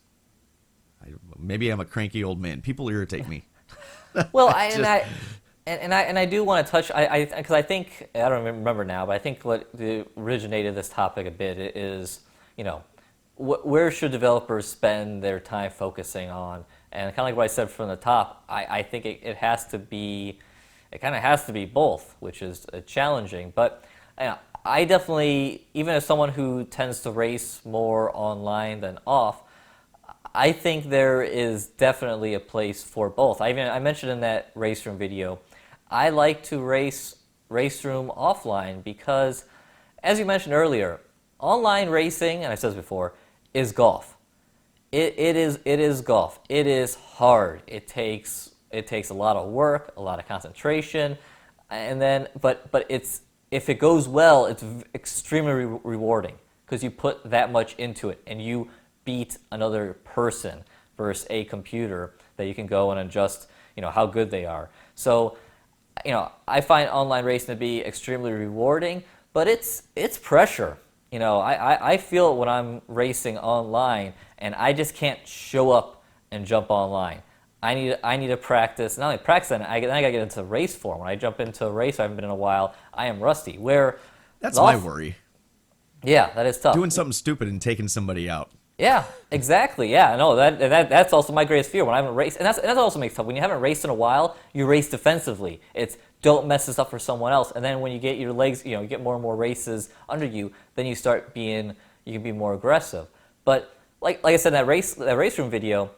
maybe I'm a cranky old man. People irritate me. Well, I do want to touch, because I think, I don't remember now, but I think what originated this topic a bit is, where should developers spend their time focusing on? And kind of like what I said from the top, I think it kind of has to be both, which is challenging. But I definitely, even as someone who tends to race more online than off, I think there is definitely a place for both. I mentioned in that race room video, I like to race room offline because, as you mentioned earlier, online racing, and I said this before, is golf. It is golf. It is hard. It takes a lot of work, a lot of concentration, and then but if it goes well, it's extremely rewarding, because you put that much into it and you beat another person versus a computer that you can go and adjust, how good they are. So, I find online racing to be extremely rewarding, but it's pressure. I feel it when I'm racing online, and I just can't show up and jump online. I need to practice. Not only practice, then I gotta get into race form. When I jump into a race, I haven't been in a while. I am rusty. Where That's the my off, worry. yeah, that is tough. Doing something stupid and taking somebody out. Yeah, exactly. Yeah, no, that's also my greatest fear when I haven't raced, and that also makes it tough. When you haven't raced in a while, you race defensively. It's don't mess this up for someone else, and then when you get your legs, you get more and more races under you, then you can be more aggressive. But like I said, that race room video,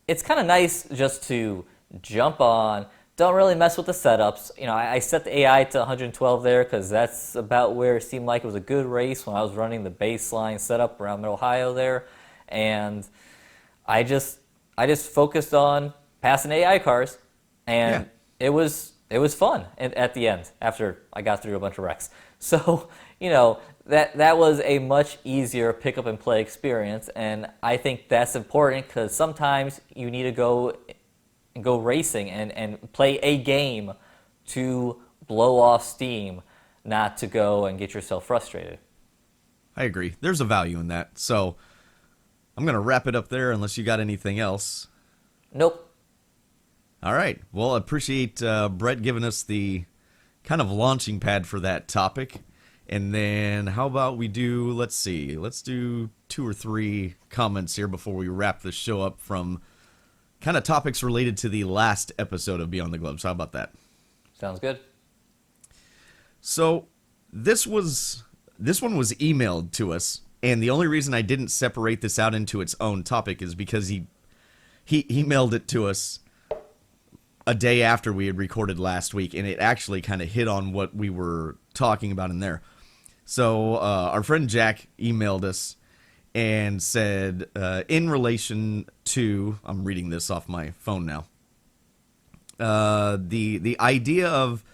it's kind of nice just to jump on. Don't really mess with the setups. I set the AI to 112 there because that's about where it seemed like it was a good race when I was running the baseline setup around Mid Ohio there, and I just I just focused on passing AI cars, Yeah, and it was fun at the end after I got through a bunch of wrecks. So that was a much easier pick up and play experience, and I think that's important because sometimes you need to go racing and play a game to blow off steam, not to go and get yourself frustrated. I agree. There's a value in that. So I'm going to wrap it up there unless you got anything else. Nope. All right. Well, I appreciate Brett giving us the kind of launching pad for that topic. And then how about we do, let's do 2 or 3 comments here before we wrap the show up from kind of topics related to the last episode of Beyond the Gloves. How about that? Sounds good. So this one was emailed to us, and the only reason I didn't separate this out into its own topic is because he emailed it to us a day after we had recorded last week, and it actually kind of hit on what we were talking about in there. So our friend Jack emailed us and said, in relation to, I'm reading this off my phone now, the idea of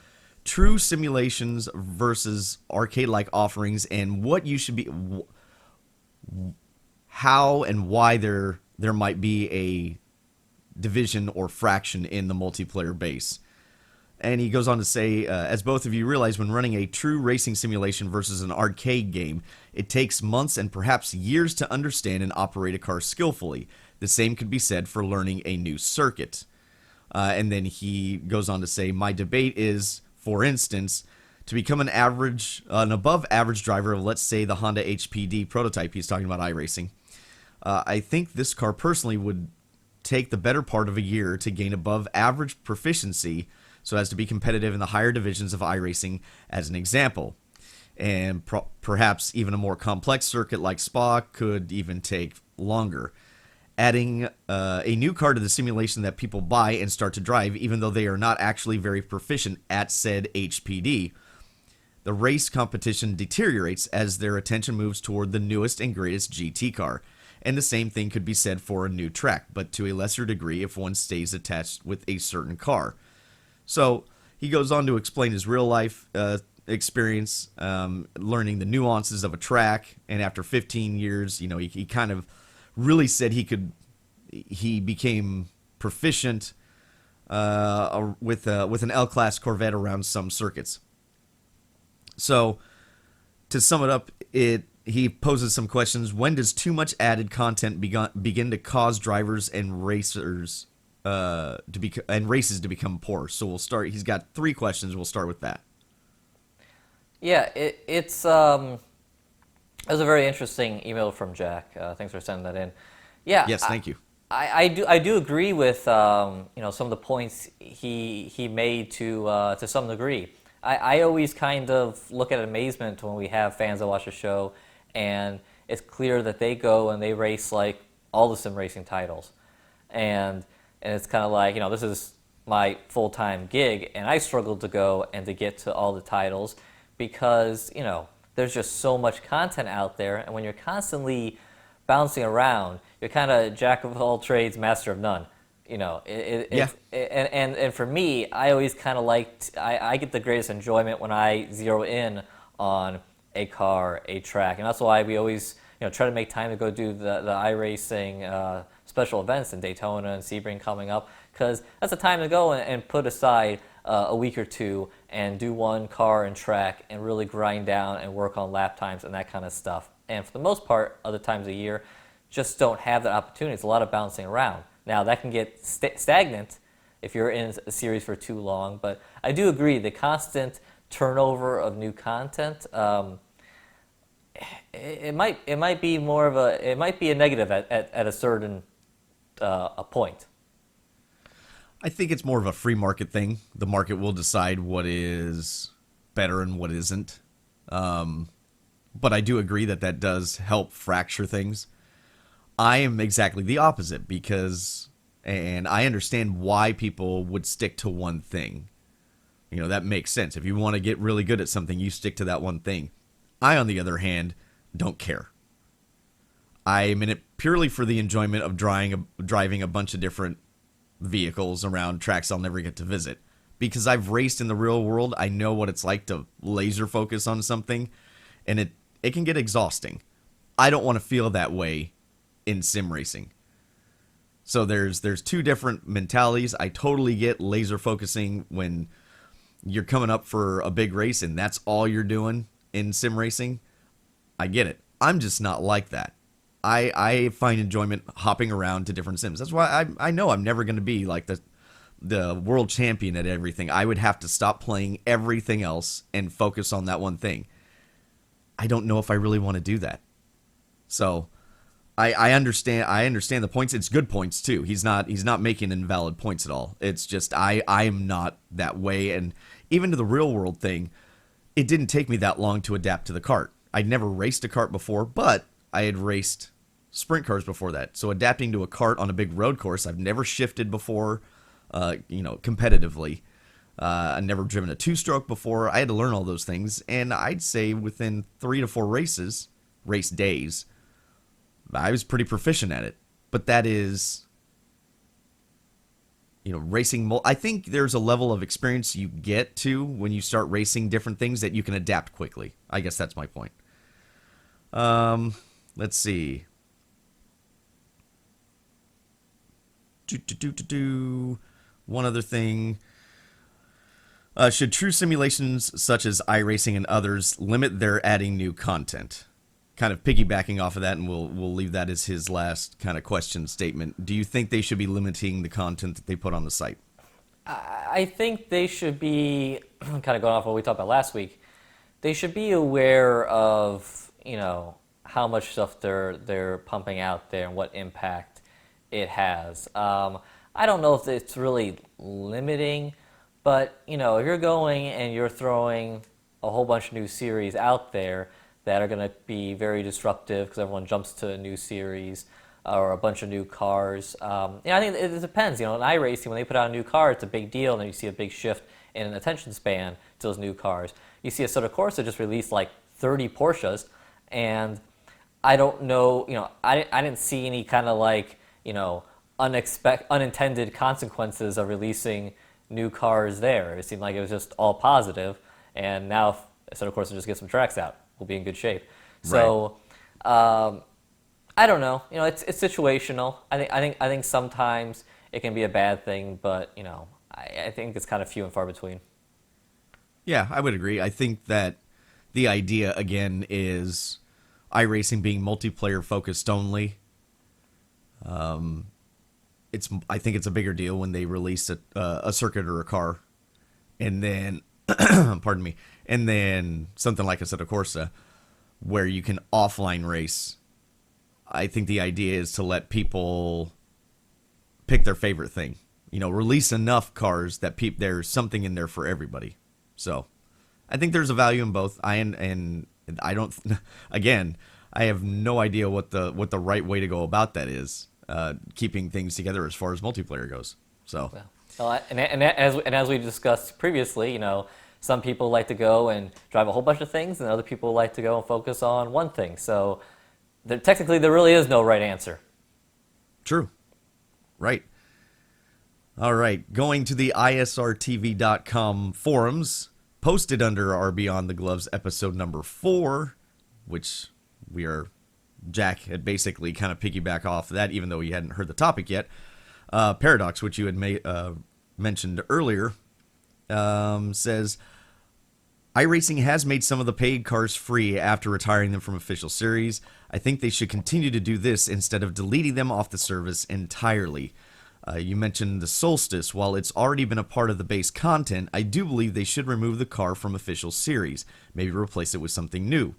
true simulations versus arcade-like offerings and what you should be, how and why there might be a division or fraction in the multiplayer base. And he goes on to say, as both of you realize, when running a true racing simulation versus an arcade game, it takes months and perhaps years to understand and operate a car skillfully. The same could be said for learning a new circuit. And then he goes on to say, my debate is, for instance, to become an above average driver of, let's say, the Honda HPD prototype. He's talking about iRacing. I think this car personally would take the better part of a year to gain above average proficiency so as to be competitive in the higher divisions of iRacing, as an example. And perhaps even a more complex circuit like Spa could even take longer. Adding a new car to the simulation that people buy and start to drive, even though they are not actually very proficient at said HPD, the race competition deteriorates as their attention moves toward the newest and greatest GT car. And the same thing could be said for a new track, but to a lesser degree if one stays attached with a certain car. So he goes on to explain his real life experience, learning the nuances of a track, and after 15 years, he kind of really said he became proficient with an L-Class Corvette around some circuits. So to sum it up, he poses some questions. When does too much added content begin to cause drivers and racers races to become poor? So we'll start. He's got 3 questions. We'll start with that. Yeah, it was a very interesting email from Jack. Thanks for sending that in. Yeah. Yes, thank you. I do agree with some of the points he made to some degree. I always kind of look at amazement when we have fans that watch the show, and it's clear that they go and they race like all the sim racing titles, and it's kind of like this is my full-time gig, and I struggle to go and to get to all the titles because there's just so much content out there, and when you're constantly bouncing around, you're kind of jack of all trades, master of none. Yeah. And for me, I always kind of I get the greatest enjoyment when I zero in on a car, a track, and that's why we always try to make time to go do the iRacing special events in Daytona and Sebring coming up, because that's the time to go and put aside a week or two and do one car and track and really grind down and work on lap times and that kind of stuff. And for the most part, other times a year, just don't have that opportunity. It's a lot of bouncing around. Now, that can get stagnant if you're in a series for too long, but I do agree the constant turnover of new content, it might be more of it might be a negative at a certain a point. I think it's more of a free market thing. The market will decide what is better and what isn't. But I do agree that that does help fracture things. I am exactly the opposite because, and I understand why people would stick to one thing. You know, that makes sense. If you want to get really good at something, you stick to that one thing. I, on the other hand, don't care. I'm in it purely for the enjoyment of driving a bunch of different vehicles around tracks I'll never get to visit. Because I've raced in the real world, I know what it's like to laser focus on something, and it can get exhausting. I don't want to feel that way in sim racing. So there's two different mentalities. I totally get laser focusing when you're coming up for a big race and that's all you're doing in sim racing. I get it. I'm just not like that. I find enjoyment hopping around to different sims. That's why I know I'm never going to be like the world champion at everything. I would have to stop playing everything else and focus on that one thing. I don't know if I really want to do that. So I understand the points. It's good points too. He's not making invalid points at all. It's just I am not that way. And even to the real world thing, it didn't take me that long to adapt to the kart. I'd never raced a kart before, but I had raced sprint cars before that. So adapting to a kart on a big road course, I've never shifted before, competitively. I've never driven a two-stroke before. I had to learn all those things. And I'd say within 3 to 4 race days, I was pretty proficient at it. But that is, racing. I think there's a level of experience you get to when you start racing different things that you can adapt quickly. I guess that's my point. Let's see. One other thing. Should true simulations such as iRacing and others limit their adding new content? Kind of piggybacking off of that, and we'll leave that as his last kind of question statement. Do you think they should be limiting the content that they put on the site? I think they should be, kind of going off what we talked about last week, they should be aware of, how much stuff they're pumping out there and what impact it has. I don't know if it's really limiting, but, if you're going and you're throwing a whole bunch of new series out there that are going to be very disruptive because everyone jumps to a new series or a bunch of new cars. I think it depends. In iRacing, when they put out a new car, it's a big deal, and then you see a big shift in an attention span to those new cars. You see a sort of course that just released like 30 Porsches, and I don't know, I didn't see any kind of like, unintended consequences of releasing new cars there. It seemed like it was just all positive, and now, so of course, just get some tracks out. We'll be in good shape. So, right. I don't know. It's situational. I think sometimes it can be a bad thing, but I think it's kind of few and far between. Yeah, I would agree. I think that the idea again is iRacing being multiplayer focused only. I think it's a bigger deal when they release a circuit or a car, and then pardon me, and then something like Assetto Corsa, where you can offline race. I think the idea is to let people pick their favorite thing. Release enough cars that there's something in there for everybody. So, I think there's a value in both. I don't. Again, I have no idea what the right way to go about that is. Keeping things together as far as multiplayer goes. So, well, and as we discussed previously, some people like to go and drive a whole bunch of things, and other people like to go and focus on one thing. So, technically, there really is no right answer. True. Right. All right. Going to the isrtv.com forums, posted under our Beyond the Gloves episode number 4, which Jack had basically kind of piggyback off of that, even though he hadn't heard the topic yet. Paradox, which you had mentioned earlier, says iRacing has made some of the paid cars free after retiring them from official series. I think they should continue to do this instead of deleting them off the service entirely. You mentioned the Solstice. While it's already been a part of the base content, I do believe they should remove the car from official series, maybe replace it with something new.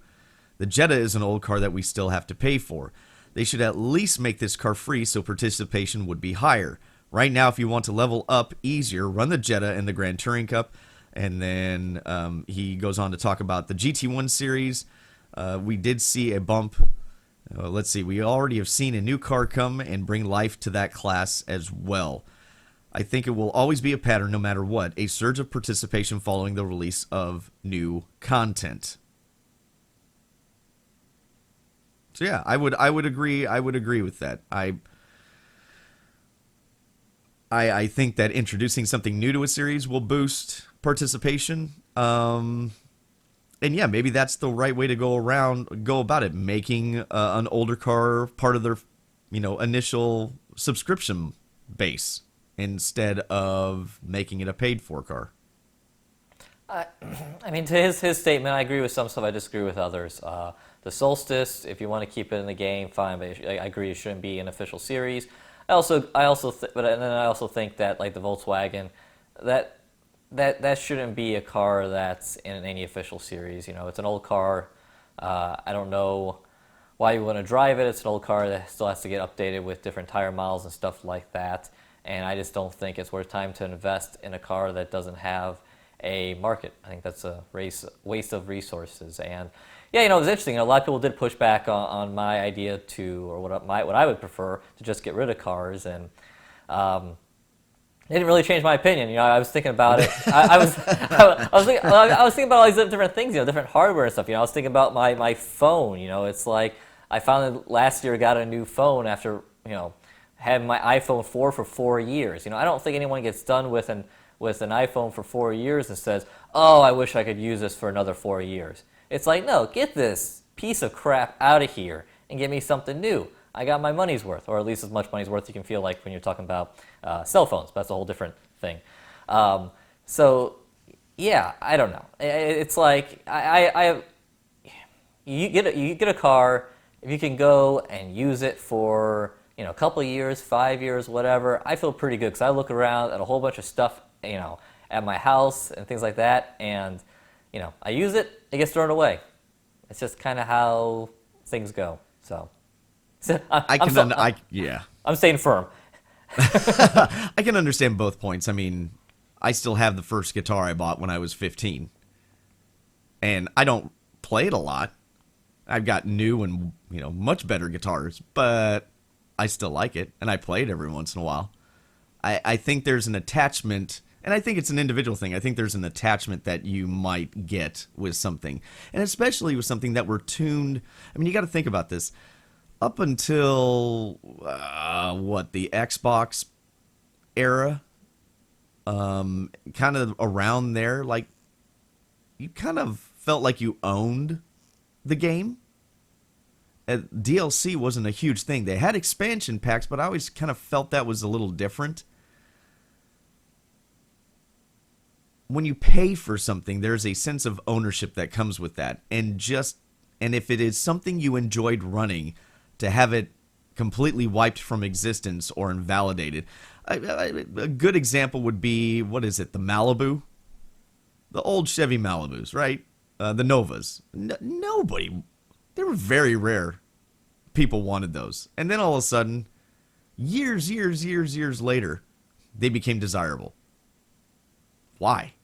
The Jetta is an old car that we still have to pay for. They should at least make this car free so participation would be higher. Right now, if you want to level up easier, run the Jetta in the Grand Touring Cup. And then he goes on to talk about the GT1 series. We did see a bump. Let's see. We already have seen a new car come and bring life to that class as well. I think it will always be a pattern no matter what. A surge of participation following the release of new content. So yeah, I would agree. I would agree with that. I think that introducing something new to a series will boost participation. And yeah, maybe that's the right way to go about it, making an older car part of their, initial subscription base instead of making it a paid for car. I mean, to his statement, I agree with some stuff. I disagree with others. The Solstice, if you want to keep it in the game, fine. But I agree, it shouldn't be an official series. But I also think that like the Volkswagen, that shouldn't be a car that's in any official series. It's an old car. I don't know why you want to drive it. It's an old car that still has to get updated with different tire models and stuff like that. And I just don't think it's worth time to invest in a car that doesn't have a market. I think that's a waste of resources. And yeah, it was interesting. A lot of people did push back on my idea or what I would prefer to just get rid of cars, and it didn't really change my opinion. I was thinking about it. I was thinking about all these different things, different hardware and stuff. I was thinking about my phone. It's like I finally last year got a new phone after having my iPhone 4 for 4 years. I don't think anyone gets done with an iPhone for 4 years and says, "Oh, I wish I could use this for another 4 years." It's like, no, get this piece of crap out of here and get me something new. I got my money's worth, or at least as much money's worth you can feel like when you're talking about cell phones. But that's a whole different thing. So, yeah, I don't know. It's like you get a car, if you can go and use it for a couple of years, 5 years, whatever. I feel pretty good because I look around at a whole bunch of stuff, at my house and things like that, and I use it, it gets thrown away. It's just kind of how things go. So I'm staying firm. I can understand both points. I mean, I still have the first guitar I bought when I was 15. And I don't play it a lot. I've got new and, much better guitars, but I still like it, and I play it every once in a while. I think there's an attachment, and I think it's an individual thing. I think there's an attachment that you might get with something, and especially with something that we're tuned. I mean, you got to think about this. Up until, the Xbox era, kind of around there, like, you kind of felt like you owned the game. DLC wasn't a huge thing. They had expansion packs, but I always kind of felt that was a little different. When you pay for something, there's a sense of ownership that comes with that. And if it is something you enjoyed running, to have it completely wiped from existence or invalidated. A good example would be, the Malibu? The old Chevy Malibus, right? The Novas. Nobody... They were very rare. People wanted those. And then all of a sudden, years later, they became desirable. Why?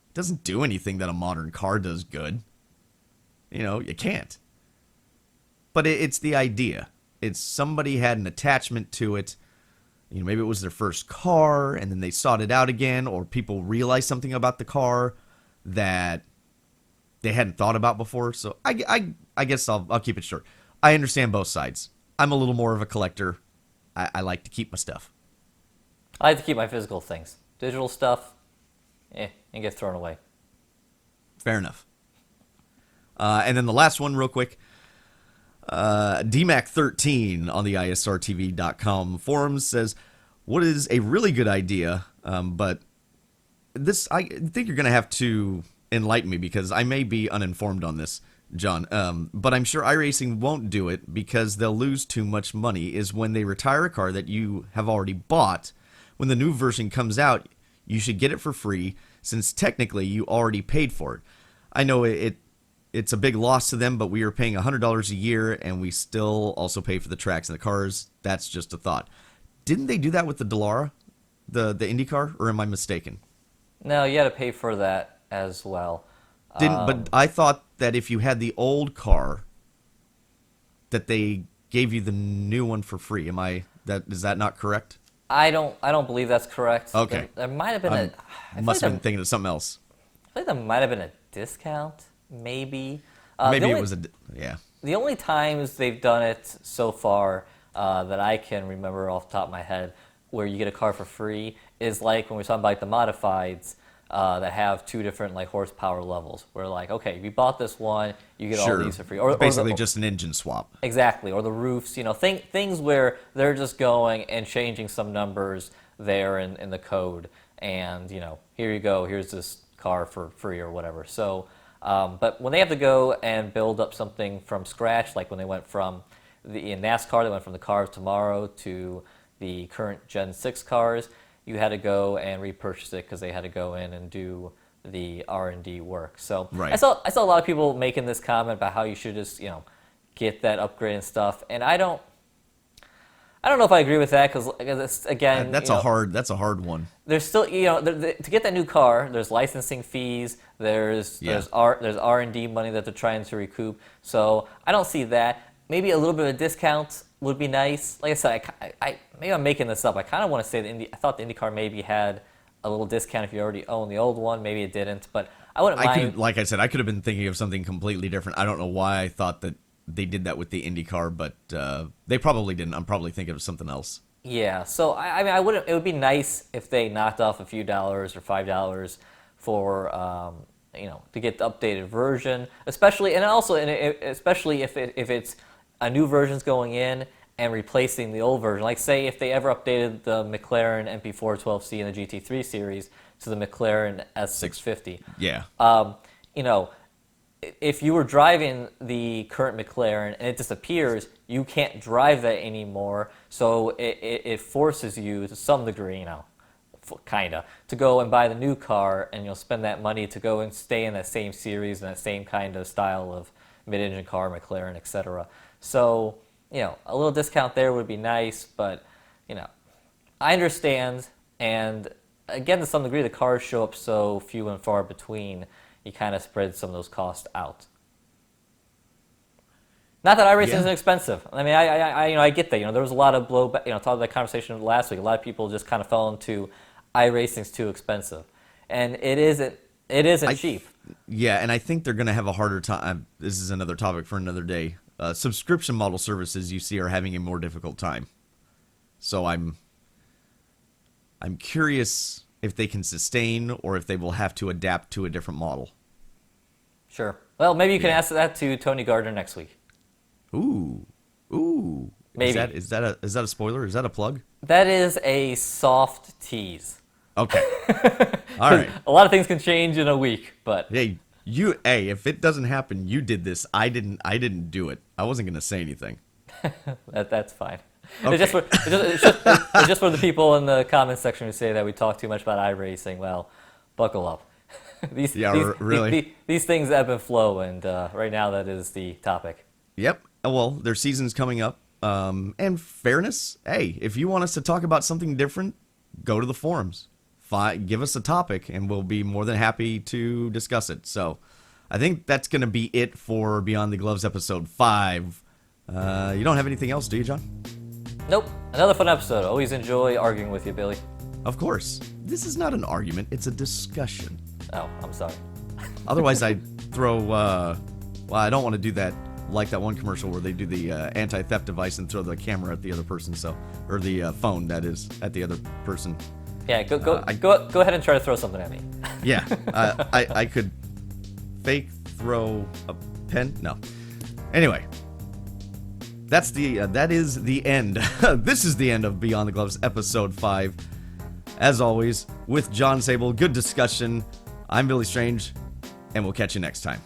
It doesn't do anything that a modern car does good. You can't. But it's the idea. It's somebody had an attachment to it. Maybe it was their first car, and then they sought it out again, or people realized something about the car that they hadn't thought about before. So I guess I'll keep it short. I understand both sides. I'm a little more of a collector. I like to keep my stuff. I like to keep my physical things. Digital stuff, it gets thrown away. Fair enough. And then the last one real quick. DMAC13 on the ISRTV.com forums says, what is a really good idea, but I think you're going to have to enlighten me because I may be uninformed on this, John. But I'm sure iRacing won't do it because they'll lose too much money. Is when they retire a car that you have already bought. When the new version comes out, you should get it for free since technically you already paid for it. I know it's a big loss to them, but we are paying $100 a year and we still also pay for the tracks and the cars. That's just a thought. Didn't they do that with the Dallara, the IndyCar, or am I mistaken? No, you had to pay for that as well. But I thought that if you had the old car, that they gave you the new one for free. Is that not correct? I don't believe that's correct. Okay. There might have been Must have been thinking of something else. I think there might have been a discount, maybe. Maybe it was yeah. The only times they've done it so far that I can remember off the top of my head where you get a car for free is like when we're talking about like the modifieds that have two different like horsepower levels. Where like, okay, if you bought this one, you get all these for free. Or basically just an engine swap. Exactly, or the roofs. Things where they're just going and changing some numbers there in the code, and here you go, here's this car for free or whatever. So, but when they have to go and build up something from scratch, like when they went from in NASCAR, they went from the car of tomorrow to the current Gen 6 cars, you had to go and repurchase it because they had to go in and do the R&D work. So right. I saw a lot of people making this comment about how you should just get that upgrade and stuff, and I don't know if I agree with that because again that's a hard one. There's still to get that new car, there's licensing fees, there's R&D money that they're trying to recoup. So I don't see that. Maybe a little bit of a discount would be nice. Like I said, maybe I'm making this up. I kind of want to say I thought the IndyCar maybe had a little discount if you already own the old one. Maybe it didn't, but I wouldn't mind. Like I said, I could have been thinking of something completely different. I don't know why I thought that they did that with the IndyCar, but they probably didn't. I'm probably thinking of something else. Yeah, so I mean, I wouldn't. It would be nice if they knocked off a few dollars or $5 for to get the updated version, especially if it's a new version's going in and replacing the old version. Like say if they ever updated the McLaren MP412C and the GT3 series to the McLaren S650. Yeah. If you were driving the current McLaren and it disappears, you can't drive that anymore. So it forces you to some degree, to go and buy the new car, and you'll spend that money to go and stay in that same series and that same kind of style of mid-engine car, McLaren, etc. So, a little discount there would be nice, but, I understand. And again, to some degree, the cars show up so few and far between. You kind of spread some of those costs out. Not that iRacing isn't expensive. I mean, I get that. There was a lot of blowback. Talked about that conversation last week. A lot of people just kind of fell into iRacing's too expensive, and it isn't cheap. Yeah, and I think they're going to have a harder time. This is another topic for another day. Subscription model services you see are having a more difficult time. So I'm curious if they can sustain or if they will have to adapt to a different model. Sure. Well, maybe you can ask that to Tony Gardner next week. Ooh. Maybe. Is that a spoiler? Is that a plug? That is a soft tease. Okay. All right. A lot of things can change in a week, but hey, if it doesn't happen, you did this. I didn't do it. I wasn't going to say anything. That's fine. Okay. It's just for the people in the comments section who say that we talk too much about iRacing. Well, buckle up. Really? These things ebb and flow, and right now that is the topic. Yep. Well, their season's coming up. And fairness, hey, if you want us to talk about something different, go to the forums. Give us a topic, and we'll be more than happy to discuss it. So I think that's going to be it for Beyond the Gloves episode 5. You don't have anything else, do you, John? Nope. Another fun episode. Always enjoy arguing with you, Billy. Of course. This is not an argument. It's a discussion. Oh, I'm sorry. Otherwise, I'd throw... I don't want to do that like that one commercial where they do the anti-theft device and throw the camera at the other person, or the phone, that is, at the other person. Yeah, go ahead and try to throw something at me. Yeah. I could fake throw a pen. No. Anyway. That is the end. This is the end of Beyond the Gloves, episode 5. As always, with John Sable. Good discussion. I'm Billy Strange, and we'll catch you next time.